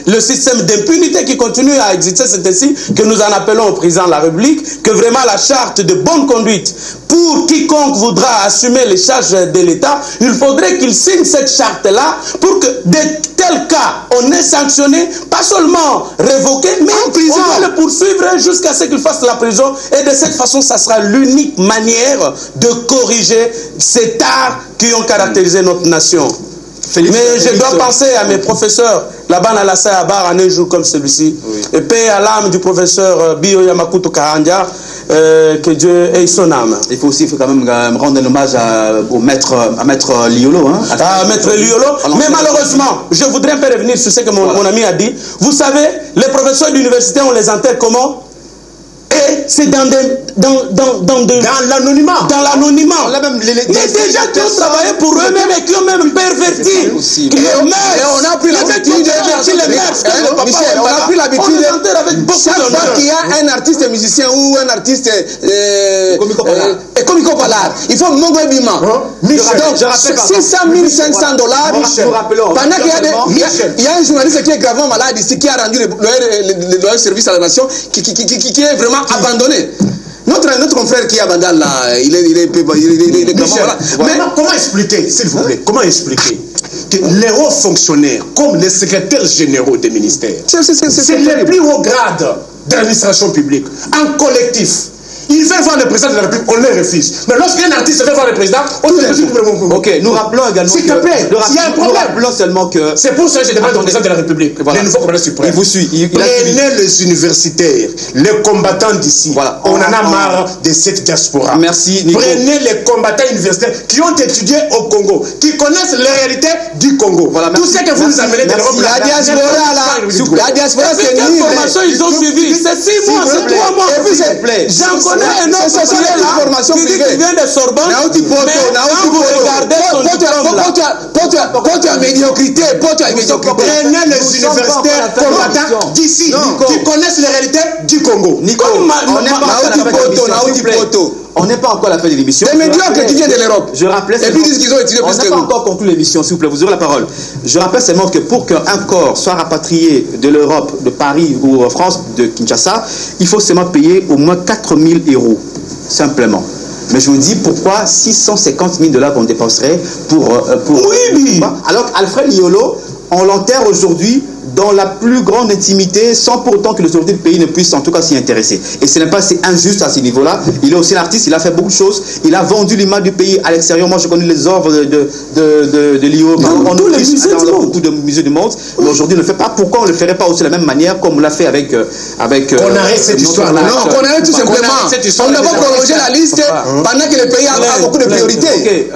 le système d'impunité qui continue à exister. C'est ainsi que nous en appelons au président de la République que vraiment la charte de bonne conduite pour quiconque voudra assumer les charges de l'État, il faudrait qu'il signe cette charte-là pour que de tels cas, on est sanctionné, pas seulement révoqué, mais on va le poursuivre jusqu'à ce qu'il fasse la prison. Et de cette façon, ça sera l'unique manière de corriger ces tares qui ont caractérisé notre nation. Mais je dois penser à mes professeurs là-bas à la Sayabar en un jour comme celui-ci. Oui. Et paix à l'âme du professeur Bio Yamakuto Kahandia, que Dieu ait son âme. Il faut quand même rendre un hommage à Maître Liolo. Hein, à Maître Liolo. Mais malheureusement, je voudrais un peu revenir sur ce que mon ami a dit. Vous savez, les professeurs d'université, on les enterre comment? Et c'est dans l'anonymat. Dans l'anonymat. Mais déjà qui ont travaillé pour eux-mêmes et qui ont même perverti. On a pris l'habitude. Michel, on a pris l'habitude. Chaque fois qu'il y a un artiste musicien ou un artiste comico-ballard, il faut Mongo Bima. Donc 600 000, 500 $. Pendant qu'il y a un journaliste qui est gravement malade ici, qui a rendu le service à la nation, qui est vraiment abandonné. Notre confrère qui abandonne là, il est gravement malade. Mais comment expliquer, s'il vous plaît, comment expliquer que les hauts fonctionnaires, comme les secrétaires généraux des ministères, c'est les plus hauts grades de l'administration publique, en collectif, il veut voir le président de la République, on le refuse. Mais lorsqu'un artiste veut voir le président, on le refuse. Ok, nous rappelons également. S'il te plaît, il y a un problème. Nous rappelons seulement que. C'est pour ça que je demande au président de la République, voilà. le nouveau commandant suprême. Il vous suit. Prenez les universitaires, les combattants d'ici. Voilà. On en a marre de cette diaspora. Merci, Nico. Prenez les combattants universitaires qui ont étudié au Congo, qui connaissent les réalités du Congo. Voilà, tout ce que vous nous amenez de l'Europe. La diaspora, là. La diaspora, c'est quelle formation ils ont suivi? C'est 6 mois, c'est 3 mois. J'en connais un autre. Qui vient de Sorbonne, mais quand vous regardez son diplôme là, pour ta médiocrité, prenez les universitaires combattants d'ici, qui connaissent les réalités du Congo. Nico, on n'est pas encore à la fin de l'émission. Les médiocres qui viennent de l'Europe. Je rappelle. Et puis ils disent qu'ils ont étudié plus que nous. On n'a pas encore conclu l'émission, s'il vous plaît, vous aurez la parole. Je rappelle seulement que pour qu'un corps soit rapatrié de l'Europe, de Paris ou en France, de Kinshasa, il faut seulement payer au moins 4 000 €. Simplement. Mais je vous dis pourquoi 650 000 $ qu'on dépenserait pour oui. Alors Alfred Liolo, on l'enterre aujourd'hui dans la plus grande intimité, sans pour autant que les autorités du pays ne puissent en tout cas s'y intéresser. Et ce n'est pas assez injuste à ce niveau-là. Il est aussi un artiste, il a fait beaucoup de choses. Il a vendu l'image du pays à l'extérieur. Moi, je connais les œuvres de Lio. On a beaucoup de musées du monde. Mais aujourd'hui, on ne le fait pas. Pourquoi on ne le ferait pas aussi de la même manière comme on l'a fait avec on arrête cette histoire. Non, qu'on arrête tout simplement. On ne va pas prolonger la liste pendant que le pays a beaucoup de priorités.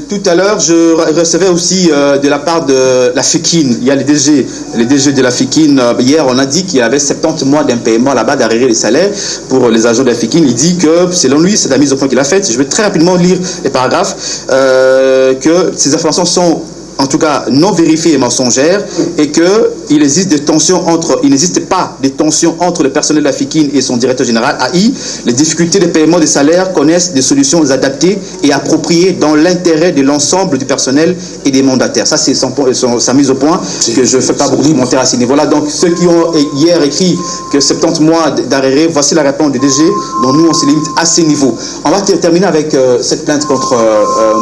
Tout à l'heure, je recevais aussi de la part de la FEKIN. Il y a les DG de la FEKIN. Hier, on a dit qu'il y avait 70 mois d'impaiement là-bas d'arriérés les salaires pour les agents de la FEKIN. Il dit que, selon lui, c'est la mise au point qu'il a faite. Je vais très rapidement lire les paragraphes. Que ces informations sont en tout cas non vérifiées et mensongères, et qu'il existe des tensions il n'existe pas de tensions entre le personnel de la FEKIN et son directeur général AI. Les difficultés de paiement des salaires connaissent des solutions adaptées et appropriées dans l'intérêt de l'ensemble du personnel et des mandataires. Ça, c'est sa mise au point, que je ne fais pas beaucoup de commentaires à ce niveau-là. Donc, ceux qui ont hier écrit que 70 mois d'arrêt, voici la réponse du DG, dont nous, on se limite à ce niveau. On va terminer avec cette plainte contre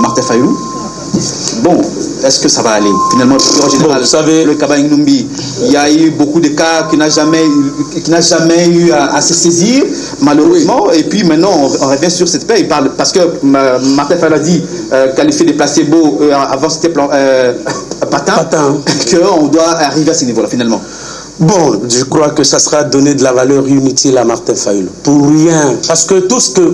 Martin Fayoulou. Bon, est-ce que ça va aller? Finalement, le procureur général, vous savez, le Kaba Numbi, il y a eu beaucoup de cas qui n'a jamais eu à se saisir, malheureusement. Oui. Et puis maintenant, on revient sur cette paix. Il parle, parce que Martin Fayoulou a dit qualifier des placebos, avant c'était patin. Qu'on doit arriver à ce niveau-là, finalement. Bon, je crois que ça sera donner de la valeur inutile à Martin Fayoulou. Pour rien. Parce que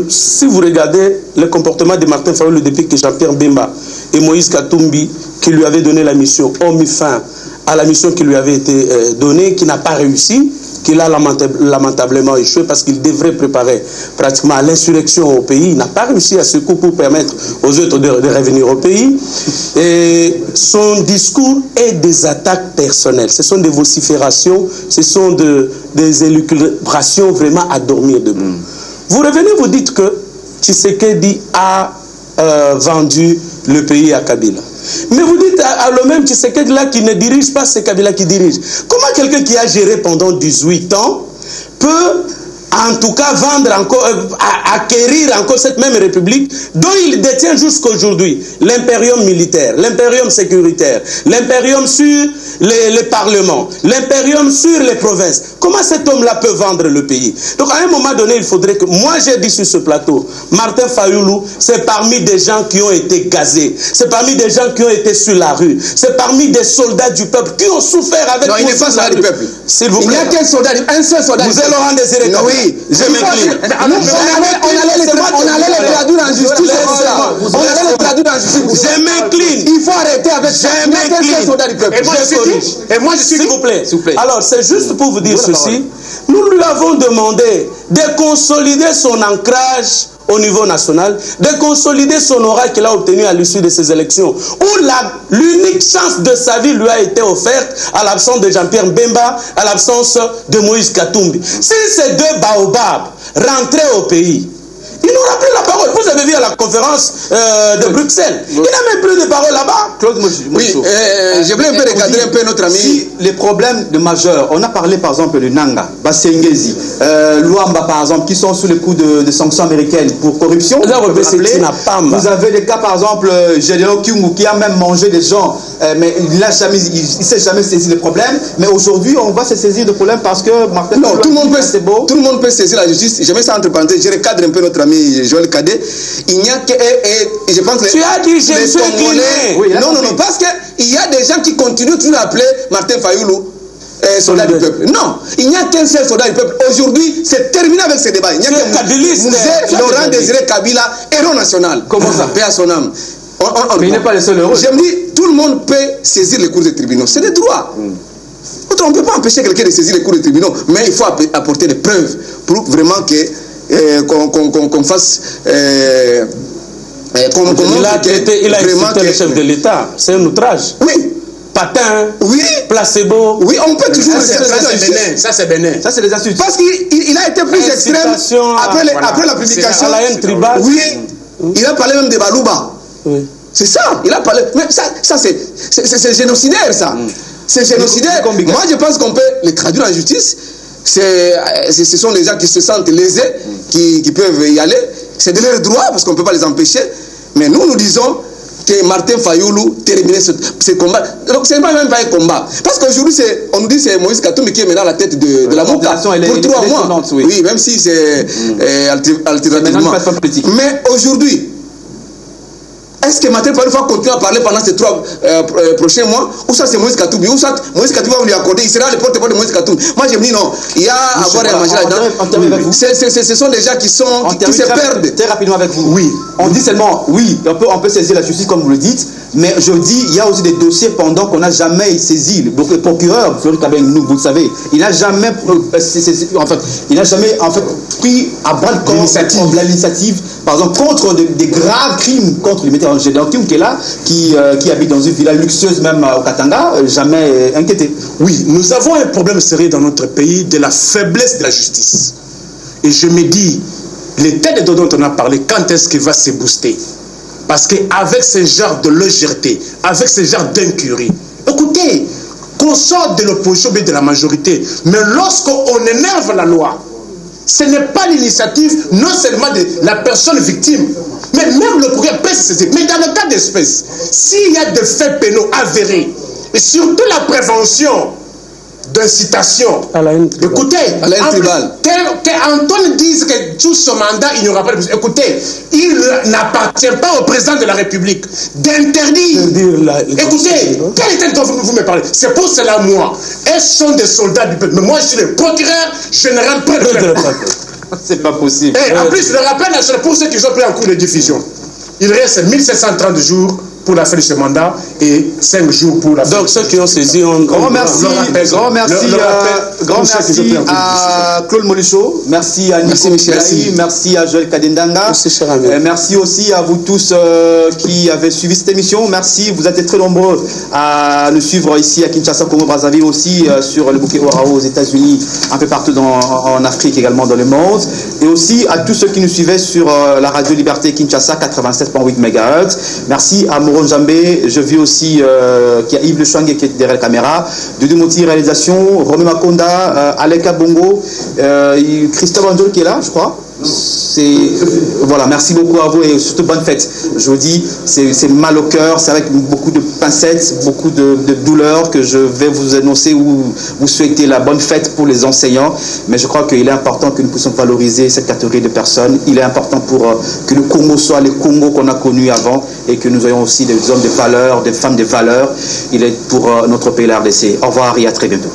si vous regardez le comportement de Martin Fayoulou depuis que Jean-Pierre Bemba et Moïse Katumbi, qui lui avaient donné la mission, ont mis fin à la mission qui lui avait été donnée, qui n'a pas réussi, qu'il a lamentablement échoué parce qu'il devrait préparer pratiquement l'insurrection au pays. Il n'a pas réussi à ce coup pour permettre aux autres de revenir au pays. Et son discours est des attaques personnelles. Ce sont des vociférations, ce sont des élucubrations vraiment à dormir debout. Vous revenez, vous dites que Tshisekedi a vendu le pays à Kabila. Mais vous dites à l'homme Tshisekedi là qui ne dirige pas, c'est Kabila qui dirige. Comment quelqu'un qui a géré pendant 18 ans peut en tout cas vendre encore, acquérir encore cette même république dont il détient jusqu'aujourd'hui l'impérium militaire, l'impérium sécuritaire, l'impérium sur les parlements, l'impérium sur les provinces. Comment cet homme-là peut vendre le pays? Donc à un moment donné, il faudrait que... Moi j'ai dit sur ce plateau, Martin Fayoulou, c'est parmi des gens qui ont été gazés, c'est parmi des gens qui ont été sur la rue, c'est parmi des soldats du peuple qui ont souffert avec... Non, il n'est pas soldat du peuple. S'il vous plaît. Il n'y a qu'un soldat, un seul soldat. Vous êtes Laurent Désiré Kabila. Oui. Je m'incline. On allait les traduire en justice. On allait les traduire en justice. Je m'incline. Il faut arrêter avec ça. Je m'incline. Soldat du peuple. Et moi je suis... S'il vous plaît. Alors c'est juste pour vous dire ceci. Nous lui avons demandé de consolider son ancrage au niveau national, de consolider son aura qu'il a obtenu à l'issue de ces élections, où l'unique chance de sa vie lui a été offerte à l'absence de Jean-Pierre Bemba, à l'absence de Moïse Katumbi. Si ces deux baobabs rentraient au pays, il n'aura plus la parole. Vous avez vu à la conférence de Bruxelles. Il n'a même plus de parole là-bas. Claude, oui, je voulais un peu recadrer un peu notre ami. Si les problèmes de majeurs, on a parlé par exemple de Nanga, Basengezi, Luamba par exemple, qui sont sous le coup de sanctions américaines pour corruption. Vous avez des cas par exemple, Gédéon Kyungu qui a même mangé des gens, mais il ne s'est jamais saisi des problèmes. Mais aujourd'hui, on va se saisir de problèmes parce que Martin... Non, tout le monde peut saisir la justice. Je mets ça entre parenthèses, je recadre un peu notre ami Joël Cadet. Il n'y a que... je pense que... Tu as dit je suis Guinéen. Oui, non, parce qu'il y a des gens qui continuent toujours à appeler Martin Fayoulou soldat du peuple. Non, il n'y a qu'un seul soldat du peuple. Aujourd'hui, c'est terminé avec ce débat. Il n'y a que Laurent Désiré Kabila, héros national. Comment ça? Paix à son âme. Mais il n'est pas le seul héros. Je me dis, tout le monde peut saisir les cours des tribunaux. C'est des droits. On ne peut pas empêcher quelqu'un de saisir les cours des tribunaux, mais il faut apporter des preuves pour vraiment qu'on fasse... il a insulté le chef de l'État. C'est un outrage. Oui. Patin, oui, placebo. Oui, on peut toujours... Ça c'est bénin. Ça c'est des insultes. Parce qu'il a été plus extrême après la publication. À la haine tribale. Oui, il a parlé même de Balouba. Oui. C'est ça, il a parlé... Mais ça c'est génocidaire ça. C'est génocidaire. Moi je pense qu'on peut les traduire en justice. Ce sont des gens qui se sentent lésés, qui peuvent y aller. C'est de leur droit parce qu'on ne peut pas les empêcher. Mais nous disons... que Martin Fayoulou termine ce combat. Donc ce n'est même pas un combat. Parce qu'aujourd'hui, on nous dit que c'est Moïse Katumbi qui est maintenant à la tête de la MOCA pour 3 mois. Oui, même si c'est alternativement. Mais aujourd'hui, est-ce que Martin Fayoulou va continuer à parler pendant ces 3 prochains mois? Ou ça c'est Moïse Katumbi? Ou ça Moïse Katumbi va lui accorder? Il sera le porte-parole de Moïse Katumbi. Moi je me dis non, il y a à avoir à manger là-dedans. Ce sont des gens qui se perdent. Très rapidement avec vous. Oui. On dit seulement, oui, on peut saisir la justice comme vous le dites, mais je dis, il y a aussi des dossiers pendant qu'on n'a jamais saisi. Donc le procureur, Fleury Kabeng, nous, vous le savez, il n'a jamais, pris à bras de corps l'initiative, par exemple, contre des graves crimes contre les métiers en général. Qui est là, qui habite dans une villa luxueuse, même au Katanga, jamais inquiété. Oui, nous avons un problème sérieux dans notre pays de la faiblesse de la justice. Et je me dis, l'état de dont on a parlé, quand est-ce qu'il va se booster? Parce qu'avec ce genre de légèreté, avec ce genre d'incurie, écoutez, qu'on sorte de l'opposition ou de la majorité, mais lorsqu'on énerve la loi, ce n'est pas l'initiative non seulement de la personne victime, mais même le procureur peut se saisir. Mais dans le cas d'espèce, s'il y a des faits pénaux avérés, et surtout la prévention d'incitation, écoutez, qu'Antoine dise que tout ce mandat, il n'y aura pas de... Écoutez, il n'appartient pas au président de la République d'interdire. Écoutez, quel était le dont vous me parlez? C'est pour cela, moi, elles sont des soldats du peuple. Mais moi, je suis le procureur général près de peuple. C'est pas possible. Et en plus, le rappel national pour ceux qui ont pris en cours de diffusion, il reste 1730 jours pour la fin de ce mandat et 5 jours pour la fin. Donc ceux qui ont saisi, grand merci à Claude Molicho, merci à Nico Michelaï, merci à Joël Kadendanga, merci aussi à vous tous qui avez suivi cette émission. Merci, vous êtes très nombreux à nous suivre ici à Kinshasa, Congo Brazzaville, aussi sur le bouquet Warao aux États-Unis, un peu partout en Afrique également dans le monde, et aussi à tous ceux qui nous suivaient sur la radio Liberté Kinshasa 87.8 MHz. Merci à Moron Jambé, je vis aussi qu'il y a Yves Le Chouangue qui est derrière la caméra, Doudou Moti réalisation, Romé Makonda, Aleka Bongo, Christophe Andjol qui est là, je crois. Voilà, merci beaucoup à vous et surtout bonne fête. Je vous dis, c'est mal au cœur, c'est avec beaucoup de pincettes, beaucoup de douleur que je vais vous annoncer ou vous souhaiter la bonne fête pour les enseignants. Mais je crois qu'il est important que nous puissions valoriser cette catégorie de personnes. Il est important pour que le Congo soit le Congo qu'on a connu avant et que nous ayons aussi des hommes de valeur, des femmes de valeur. Il est pour notre pays, la RDC. Au revoir et à très bientôt.